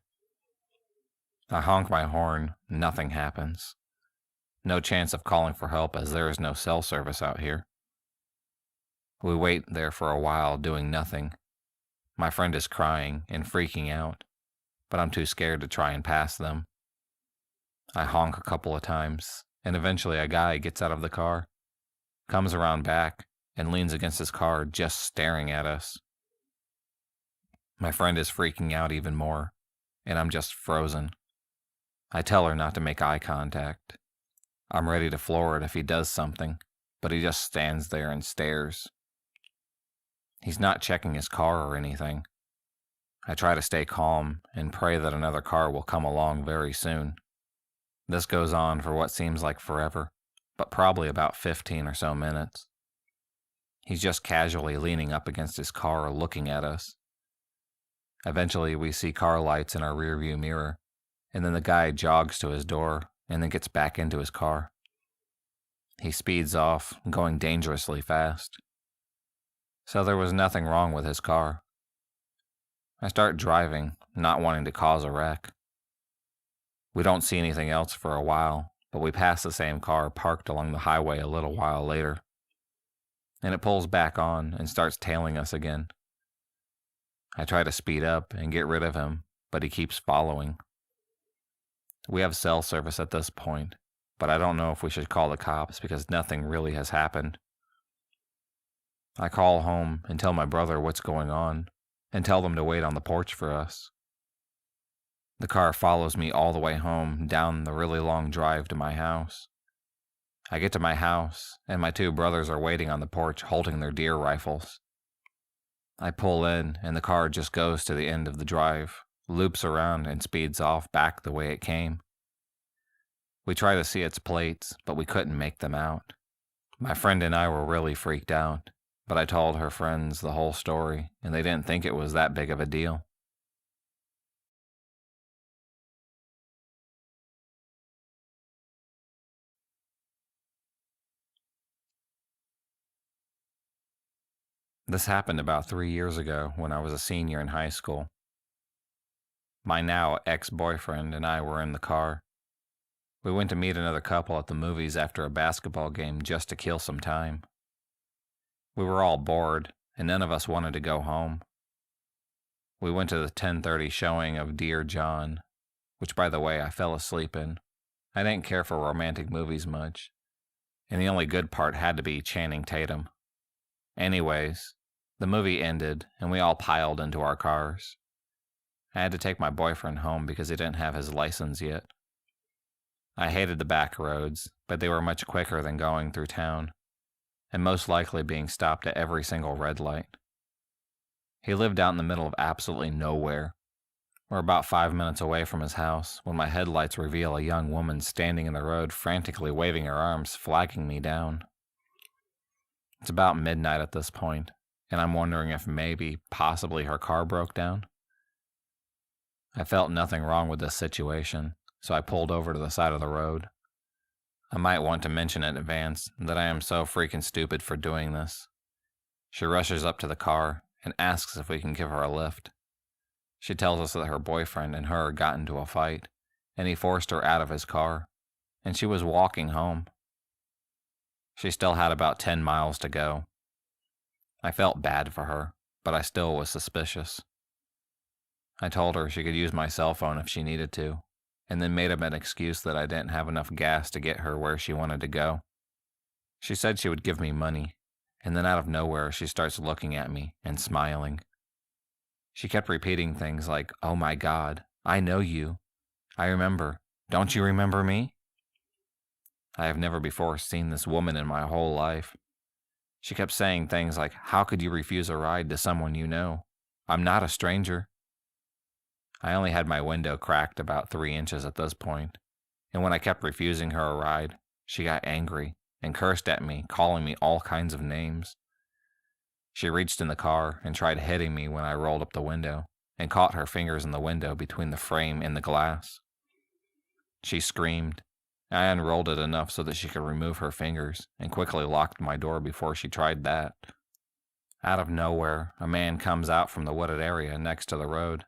I honk my horn, nothing happens. No chance of calling for help as there is no cell service out here. We wait there for a while doing nothing. My friend is crying and freaking out, but I'm too scared to try and pass them. I honk a couple of times, and eventually a guy gets out of the car, comes around back, and leans against his car just staring at us. My friend is freaking out even more, and I'm just frozen. I tell her not to make eye contact. I'm ready to floor it if he does something, but he just stands there and stares. He's not checking his car or anything. I try to stay calm and pray that another car will come along very soon. This goes on for what seems like forever, but probably about 15 or so minutes. He's just casually leaning up against his car looking at us. Eventually, we see car lights in our rearview mirror, and then the guy jogs to his door and then gets back into his car. He speeds off, going dangerously fast. So there was nothing wrong with his car. I start driving, not wanting to cause a wreck. We don't see anything else for a while, but we pass the same car parked along the highway a little while later. And it pulls back on and starts tailing us again. I try to speed up and get rid of him, but he keeps following. We have cell service at this point, but I don't know if we should call the cops because nothing really has happened. I call home and tell my brother what's going on and tell them to wait on the porch for us. The car follows me all the way home down the really long drive to my house. I get to my house and my two brothers are waiting on the porch holding their deer rifles. I pull in and the car just goes to the end of the drive, loops around and speeds off back the way it came. We try to see its plates, but we couldn't make them out. My friend and I were really freaked out, but I told her friends the whole story and they didn't think it was that big of a deal. This happened about 3 years ago when I was a senior in high school. My now ex-boyfriend and I were in the car. We went to meet another couple at the movies after a basketball game just to kill some time. We were all bored, and none of us wanted to go home. We went to the 10:30 showing of Dear John, which, by the way, I fell asleep in. I didn't care for romantic movies much, and the only good part had to be Channing Tatum. Anyways, the movie ended, and we all piled into our cars. I had to take my boyfriend home because he didn't have his license yet. I hated the back roads, but they were much quicker than going through town, and most likely being stopped at every single red light. He lived out in the middle of absolutely nowhere. We're about 5 minutes away from his house when my headlights reveal a young woman standing in the road frantically waving her arms, flagging me down. It's about midnight at this point, and I'm wondering if maybe, possibly her car broke down. I felt nothing wrong with this situation, so I pulled over to the side of the road. I might want to mention in advance that I am so freaking stupid for doing this. She rushes up to the car and asks if we can give her a lift. She tells us that her boyfriend and her got into a fight, and he forced her out of his car, and she was walking home. She still had about 10 miles to go. I felt bad for her, but I still was suspicious. I told her she could use my cell phone if she needed to, and then made up an excuse that I didn't have enough gas to get her where she wanted to go. She said she would give me money, and then out of nowhere she starts looking at me and smiling. She kept repeating things like, "Oh my God, I know you. I remember. Don't you remember me?" I have never before seen this woman in my whole life. She kept saying things like, "How could you refuse a ride to someone you know? I'm not a stranger." I only had my window cracked about 3 inches at this point, and when I kept refusing her a ride, she got angry and cursed at me, calling me all kinds of names. She reached in the car and tried hitting me when I rolled up the window and caught her fingers in the window between the frame and the glass. She screamed. I unrolled it enough so that she could remove her fingers and quickly locked my door before she tried that. Out of nowhere, a man comes out from the wooded area next to the road.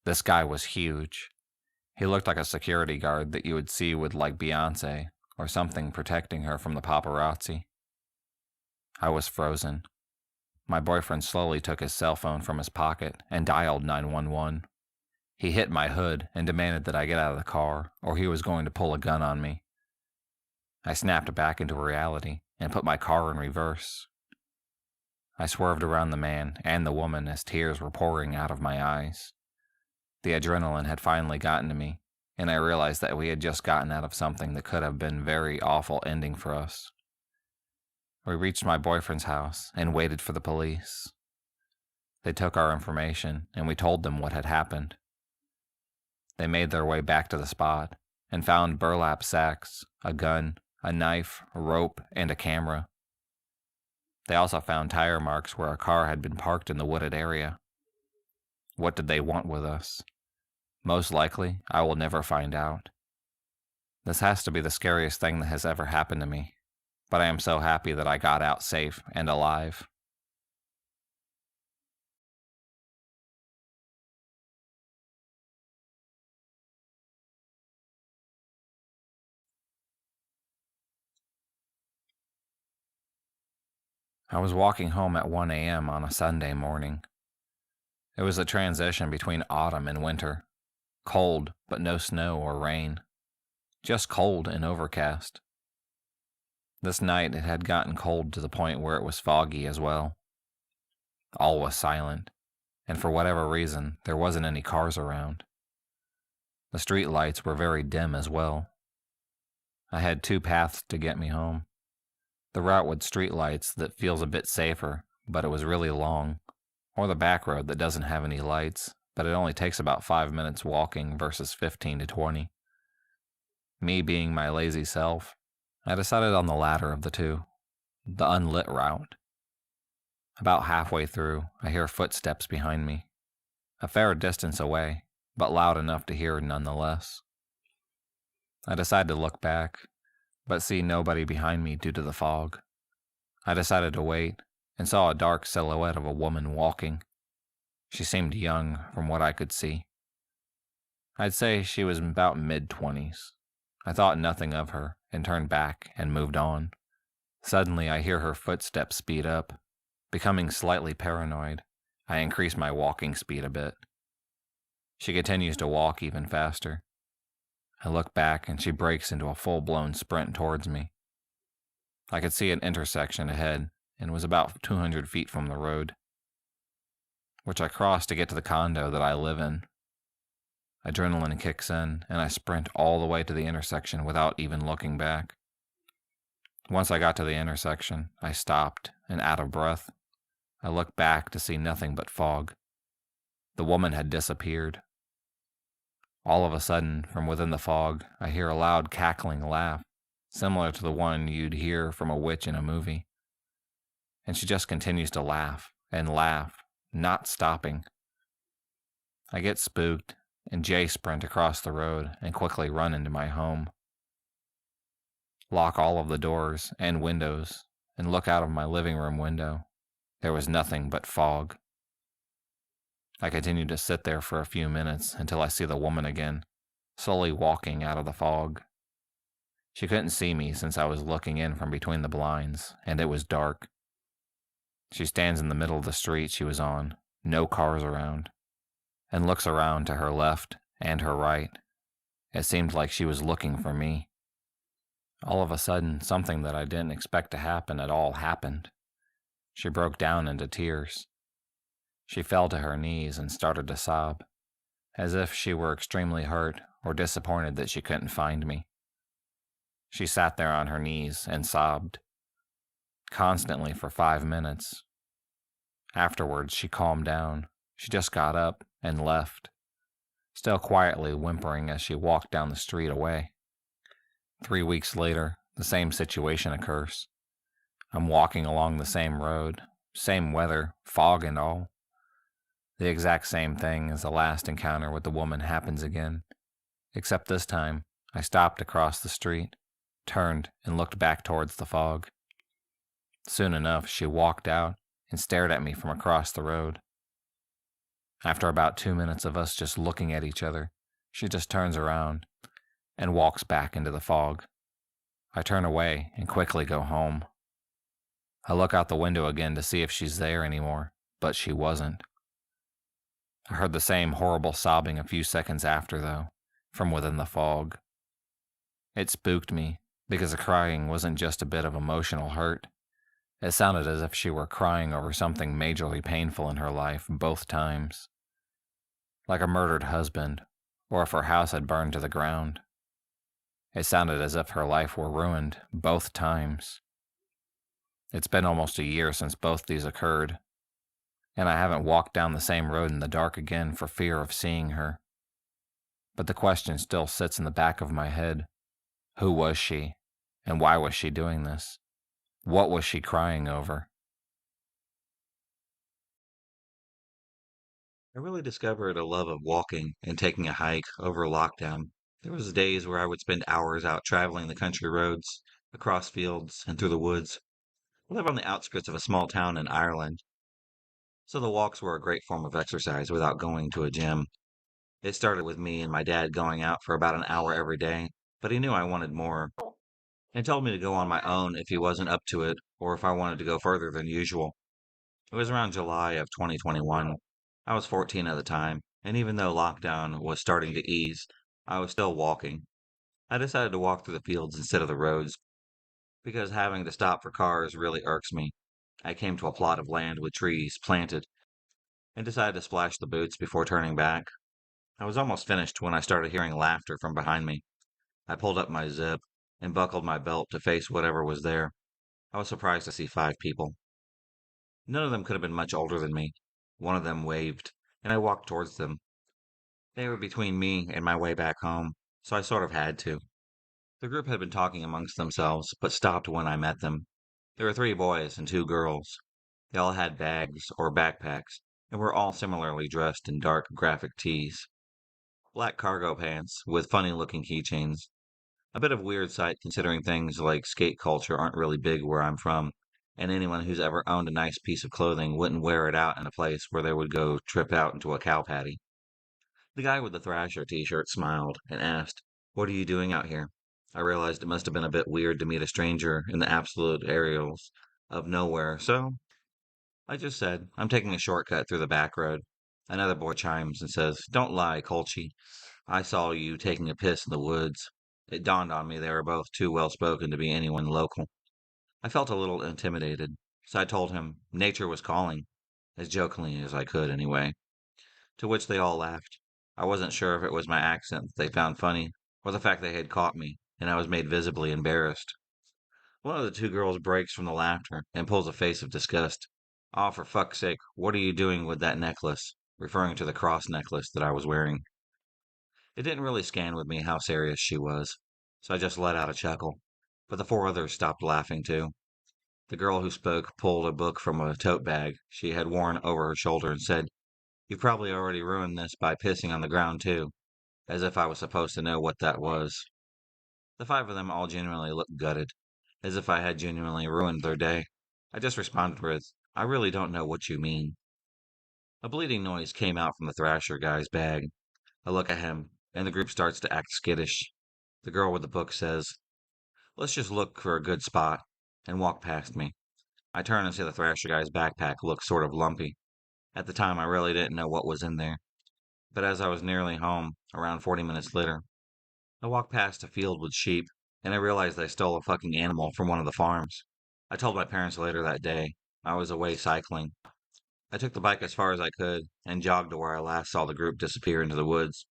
This guy was huge. He looked like a security guard that you would see with like Beyonce or something protecting her from the paparazzi. I was frozen. My boyfriend slowly took his cell phone from his pocket and dialed 911. He hit my hood and demanded that I get out of the car or he was going to pull a gun on me. I snapped back into reality and put my car in reverse. I swerved around the man and the woman as tears were pouring out of my eyes. The adrenaline had finally gotten to me, and I realized that we had just gotten out of something that could have been a very awful ending for us. We reached my boyfriend's house and waited for the police. They took our information, and we told them what had happened. They made their way back to the spot and found burlap sacks, a gun, a knife, a rope, and a camera. They also found tire marks where a car had been parked in the wooded area. What did they want with us? Most likely, I will never find out. This has to be the scariest thing that has ever happened to me, but I am so happy that I got out safe and alive. I was walking home at 1 a.m. on a Sunday morning. It was a transition between autumn and winter. Cold, but no snow or rain. Just cold and overcast. This night it had gotten cold to the point where it was foggy as well. All was silent, and for whatever reason, there wasn't any cars around. The street lights were very dim as well. I had 2 paths to get me home. The route with street lights that feels a bit safer, but it was really long, or the back road that doesn't have any lights, but it only takes about 5 minutes walking versus 15 to 20. Me being my lazy self, I decided on the latter of the two, the unlit route. About halfway through, I hear footsteps behind me, a fair distance away, but loud enough to hear nonetheless. I decide to look back, but see nobody behind me due to the fog. I decided to wait and saw a dark silhouette of a woman walking. She seemed young from what I could see. I'd say she was about mid-20s. I thought nothing of her and turned back and moved on. Suddenly I hear her footsteps speed up. Becoming slightly paranoid, I increase my walking speed a bit. She continues to walk even faster. I look back and she breaks into a full-blown sprint towards me. I could see an intersection ahead and was about 200 feet from the road, which I crossed to get to the condo that I live in. Adrenaline kicks in, and I sprint all the way to the intersection without even looking back. Once I got to the intersection, I stopped, and out of breath, I looked back to see nothing but fog. The woman had disappeared. All of a sudden, from within the fog, I hear a loud cackling laugh, similar to the one you'd hear from a witch in a movie. And she just continues to laugh and laugh, not stopping. I get spooked and Jay sprint across the road and quickly run into my home. Lock all of the doors and windows and look out of my living room window. There was nothing but fog. I continue to sit there for a few minutes until I see the woman again, slowly walking out of the fog. She couldn't see me since I was looking in from between the blinds, and it was dark. She stands in the middle of the street she was on, no cars around, and looks around to her left and her right. It seemed like she was looking for me. All of a sudden, something that I didn't expect to happen at all happened. She broke down into tears. She fell to her knees and started to sob, as if she were extremely hurt or disappointed that she couldn't find me. She sat there on her knees and sobbed, constantly for 5 minutes. Afterwards, she calmed down. She just got up and left, still quietly whimpering as she walked down the street away. 3 weeks later, the same situation occurs. I'm walking along the same road, same weather, fog and all. The exact same thing as the last encounter with the woman happens again, except this time I stopped across the street, turned, and looked back towards the fog. Soon enough, she walked out and stared at me from across the road. After about 2 minutes of us just looking at each other, she just turns around and walks back into the fog. I turn away and quickly go home. I look out the window again to see if she's there anymore, but she wasn't. I heard the same horrible sobbing a few seconds after, though, from within the fog. It spooked me, because the crying wasn't just a bit of emotional hurt. It sounded as if she were crying over something majorly painful in her life both times. Like a murdered husband, or if her house had burned to the ground. It sounded as if her life were ruined both times. It's been almost a year since both these occurred, and I haven't walked down the same road in the dark again for fear of seeing her. But the question still sits in the back of my head. Who was she, and why was she doing this? What was she crying over? I really discovered a love of walking and taking a hike over lockdown. There was days where I would spend hours out traveling the country roads, across fields, and through the woods. I live on the outskirts of a small town in Ireland, so the walks were a great form of exercise without going to a gym. It started with me and my dad going out for about an hour every day, but he knew I wanted more and told me to go on my own if he wasn't up to it or if I wanted to go further than usual. It was around July of 2021. I was 14 at the time, and even though lockdown was starting to ease, I was still walking. I decided to walk through the fields instead of the roads because having to stop for cars really irks me. I came to a plot of land with trees planted and decided to splash the boots before turning back. I was almost finished when I started hearing laughter from behind me. I pulled up my zip and buckled my belt to face whatever was there. I was surprised to see 5 people. None of them could have been much older than me. One of them waved, and I walked towards them. They were between me and my way back home, so I sort of had to. The group had been talking amongst themselves, but stopped when I met them. There were 3 boys and 2 girls. They all had bags or backpacks, and were all similarly dressed in dark graphic tees, black cargo pants with funny-looking keychains. A bit of weird sight considering things like skate culture aren't really big where I'm from, and anyone who's ever owned a nice piece of clothing wouldn't wear it out in a place where they would go trip out into a cow patty. The guy with the Thrasher t-shirt smiled and asked, "What are you doing out here?" I realized it must have been a bit weird to meet a stranger in the absolute aerials of nowhere, so I just said, "I'm taking a shortcut through the back road." Another boy chimes and says, "Don't lie, Colchi. I saw you taking a piss in the woods." It dawned on me they were both too well spoken to be anyone local. I felt a little intimidated, so I told him nature was calling, as jokingly as I could anyway, to which they all laughed. I wasn't sure if it was my accent that they found funny, or the fact they had caught me, and I was made visibly embarrassed. One of the 2 girls breaks from the laughter and pulls a face of disgust. "Oh, for fuck's sake, what are you doing with that necklace?" referring to the cross necklace that I was wearing. It didn't really scan with me how serious she was, so I just let out a chuckle. But the 4 others stopped laughing too. The girl who spoke pulled a book from a tote bag she had worn over her shoulder and said, "You've probably already ruined this by pissing on the ground too," as if I was supposed to know what that was. The 5 of them all genuinely looked gutted, as if I had genuinely ruined their day. I just responded with, "I really don't know what you mean." A bleeding noise came out from the Thrasher guy's bag. I look at him, and the group starts to act skittish. The girl with the book says, "Let's just look for a good spot," and walk past me. I turn and see the Thrasher guy's backpack look sort of lumpy. At the time, I really didn't know what was in there. But as I was nearly home, around 40 minutes later, I walked past a field with sheep, and I realized I stole a fucking animal from one of the farms. I told my parents later that day. I was away cycling. I took the bike as far as I could and jogged to where I last saw the group disappear into the woods.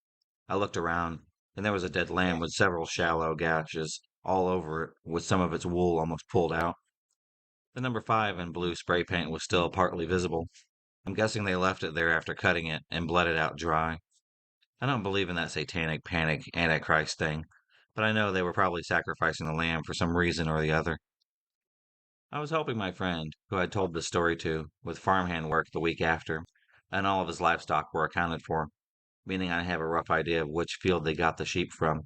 I looked around, and there was a dead lamb with several shallow gashes all over it, with some of its wool almost pulled out. The number 5 in blue spray paint was still partly visible. I'm guessing they left it there after cutting it and bled it out dry. I don't believe in that satanic panic antichrist thing, but I know they were probably sacrificing the lamb for some reason or the other. I was helping my friend, who I'd told this story to, with farmhand work the week after, and all of his livestock were accounted for, meaning I have a rough idea of which field they got the sheep from,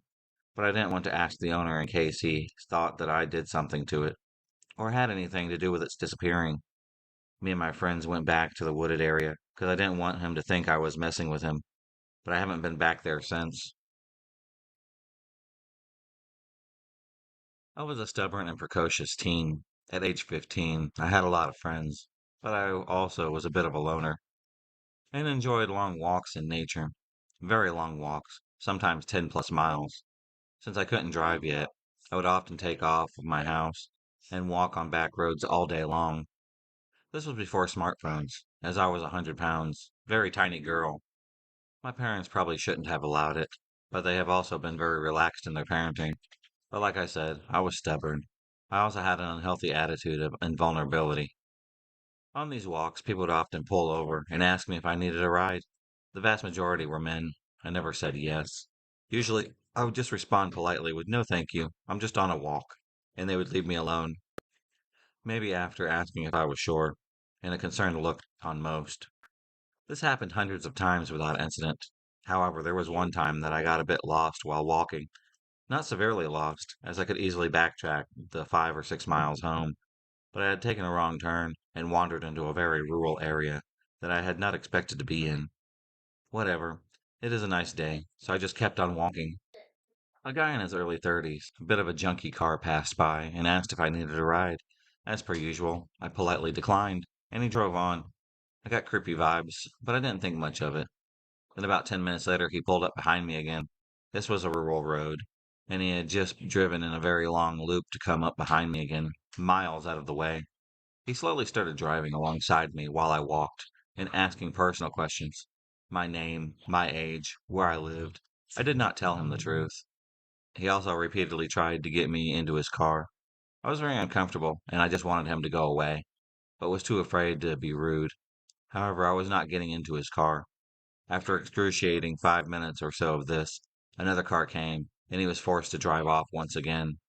but I didn't want to ask the owner in case he thought that I did something to it, or had anything to do with its disappearing. Me and my friends went back to the wooded area, because I didn't want him to think I was messing with him, but I haven't been back there since. I was a stubborn and precocious teen. At age 15, I had a lot of friends, but I also was a bit of a loner and enjoyed long walks in nature. Very long walks, sometimes 10 plus miles. Since I couldn't drive yet, I would often take off of my house and walk on back roads all day long. This was before smartphones, as I was 100 pounds, very tiny girl. My parents probably shouldn't have allowed it, but they have also been very relaxed in their parenting. But like I said, I was stubborn. I also had an unhealthy attitude of invulnerability. On these walks, people would often pull over and ask me if I needed a ride. The vast majority were men. I never said yes. Usually, I would just respond politely with no thank you, I'm just on a walk, and they would leave me alone, maybe after asking if I was sure, and a concerned look on most. This happened hundreds of times without incident. However, there was one time that I got a bit lost while walking. Not severely lost, as I could easily backtrack the 5 or 6 miles home, but I had taken a wrong turn and wandered into a very rural area that I had not expected to be in. Whatever. It is a nice day, so I just kept on walking. A guy in his early 30s, a bit of a junky car, passed by and asked if I needed a ride. As per usual, I politely declined, and he drove on. I got creepy vibes, but I didn't think much of it. Then about 10 minutes later, he pulled up behind me again. This was a rural road, and he had just driven in a very long loop to come up behind me again, miles out of the way. He slowly started driving alongside me while I walked, and asking personal questions. My name, my age, where I lived. I did not tell him the truth. He also repeatedly tried to get me into his car. I was very uncomfortable, and I just wanted him to go away, but was too afraid to be rude. However, I was not getting into his car. After excruciating 5 minutes or so of this, another car came, and he was forced to drive off once again.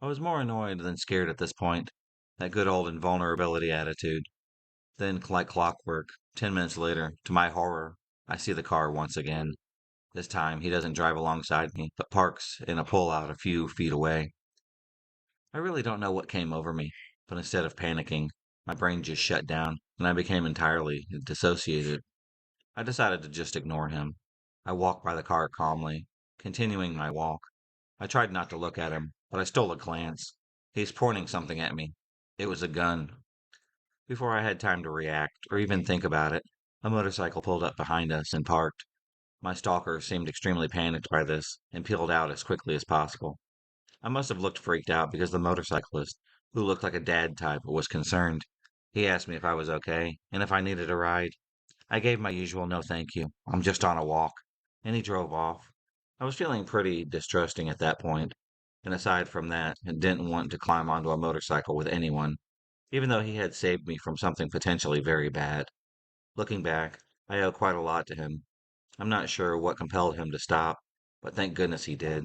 I was more annoyed than scared at this point. That good old invulnerability attitude. Then, like clockwork, 10 minutes later, to my horror, I see the car once again. This time, he doesn't drive alongside me, but parks in a pullout a few feet away. I really don't know what came over me, but instead of panicking, my brain just shut down, and I became entirely dissociated. I decided to just ignore him. I walked by the car calmly, continuing my walk. I tried not to look at him, but I stole a glance. He's pointing something at me. It was a gun. Before I had time to react or even think about it, a motorcycle pulled up behind us and parked. My stalker seemed extremely panicked by this and peeled out as quickly as possible. I must have looked freaked out because the motorcyclist, who looked like a dad type, was concerned. He asked me if I was okay and if I needed a ride. I gave my usual no thank you, I'm just on a walk, and he drove off. I was feeling pretty distrusting at that point, and aside from that, I didn't want to climb onto a motorcycle with anyone, even though he had saved me from something potentially very bad. Looking back, I owe quite a lot to him. I'm not sure what compelled him to stop, but thank goodness he did.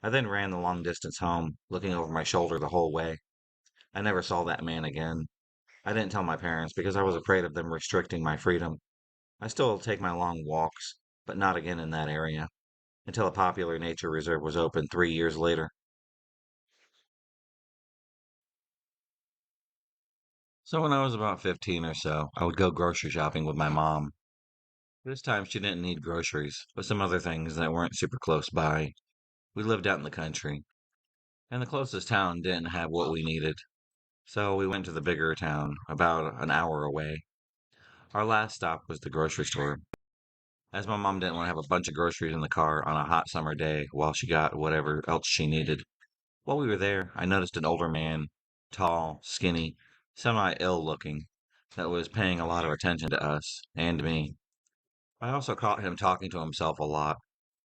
I then ran the long distance home, looking over my shoulder the whole way. I never saw that man again. I didn't tell my parents because I was afraid of them restricting my freedom. I still take my long walks, but not again in that area, until a popular nature reserve was opened 3 years later. So when I was about 15 or so, I would go grocery shopping with my mom. This time she didn't need groceries, but some other things that weren't super close by. We lived out in the country, and the closest town didn't have what we needed. So we went to the bigger town, about an hour away. Our last stop was the grocery store, as my mom didn't want to have a bunch of groceries in the car on a hot summer day while she got whatever else she needed. While we were there, I noticed an older man, tall, skinny, semi ill looking, that was paying a lot of attention to us and me. I also caught him talking to himself a lot.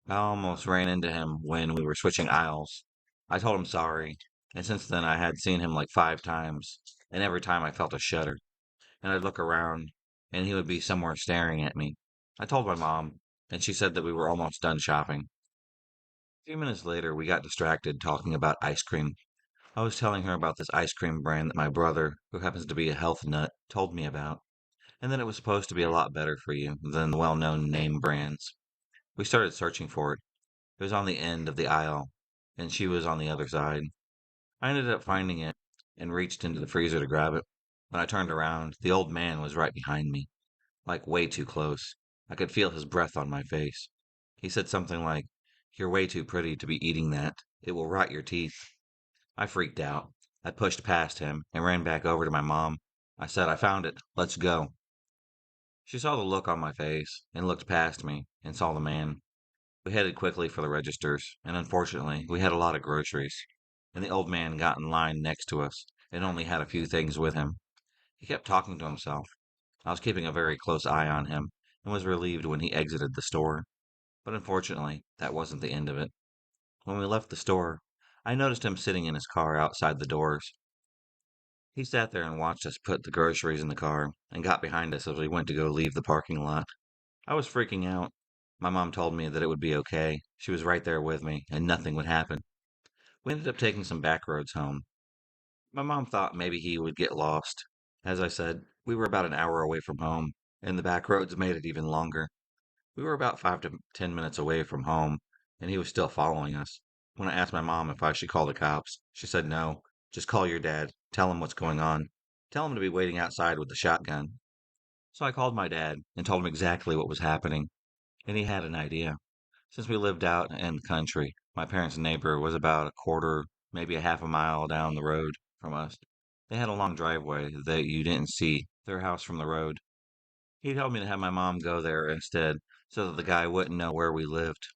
I almost ran into him when we were switching aisles. I told him sorry, and since then I had seen him like 5 times, and every time I felt a shudder, and I'd look around, and he would be somewhere staring at me. I told my mom, and she said that we were almost done shopping. A few minutes later, we got distracted talking about ice cream. I was telling her about this ice cream brand that my brother, who happens to be a health nut, told me about, and that it was supposed to be a lot better for you than the well-known name brands. We started searching for it. It was on the end of the aisle, and she was on the other side. I ended up finding it and reached into the freezer to grab it. When I turned around, the old man was right behind me, like way too close. I could feel his breath on my face. He said something like, "You're way too pretty to be eating that. It will rot your teeth." I freaked out. I pushed past him and ran back over to my mom. I said, "I found it. Let's go." She saw the look on my face and looked past me and saw the man. We headed quickly for the registers, and unfortunately, we had a lot of groceries. And the old man got in line next to us and only had a few things with him. He kept talking to himself. I was keeping a very close eye on him and was relieved when he exited the store. But unfortunately, that wasn't the end of it. When we left the store, I noticed him sitting in his car outside the doors. He sat there and watched us put the groceries in the car and got behind us as we went to go leave the parking lot. I was freaking out. My mom told me that it would be okay. She was right there with me and nothing would happen. We ended up taking some back roads home. My mom thought maybe he would get lost. As I said, we were about an hour away from home, and the back roads made it even longer. We were about 5 to 10 minutes away from home, and he was still following us. When I asked my mom if I should call the cops, she said no. Just call your dad. Tell him what's going on. Tell him to be waiting outside with the shotgun. So I called my dad and told him exactly what was happening, and he had an idea. Since we lived out in the country, my parents' neighbor was about a quarter, maybe a half a mile down the road from us. They had a long driveway that you didn't see their house from the road. He told me to have my mom go there instead so that the guy wouldn't know where we lived.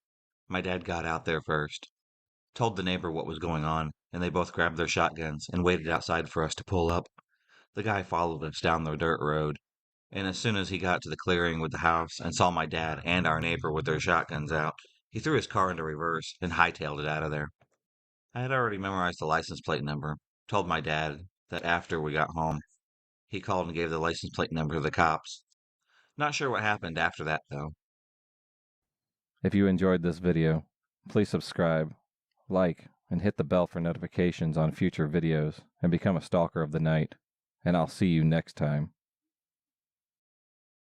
My dad got out there first, told the neighbor what was going on, and they both grabbed their shotguns and waited outside for us to pull up. The guy followed us down the dirt road, and as soon as he got to the clearing with the house and saw my dad and our neighbor with their shotguns out, he threw his car into reverse and hightailed it out of there. I had already memorized the license plate number, told my dad that after we got home, he called and gave the license plate number to the cops. Not sure what happened after that, though. If you enjoyed this video, please subscribe, like, and hit the bell for notifications on future videos and become a stalker of the night. And I'll see you next time.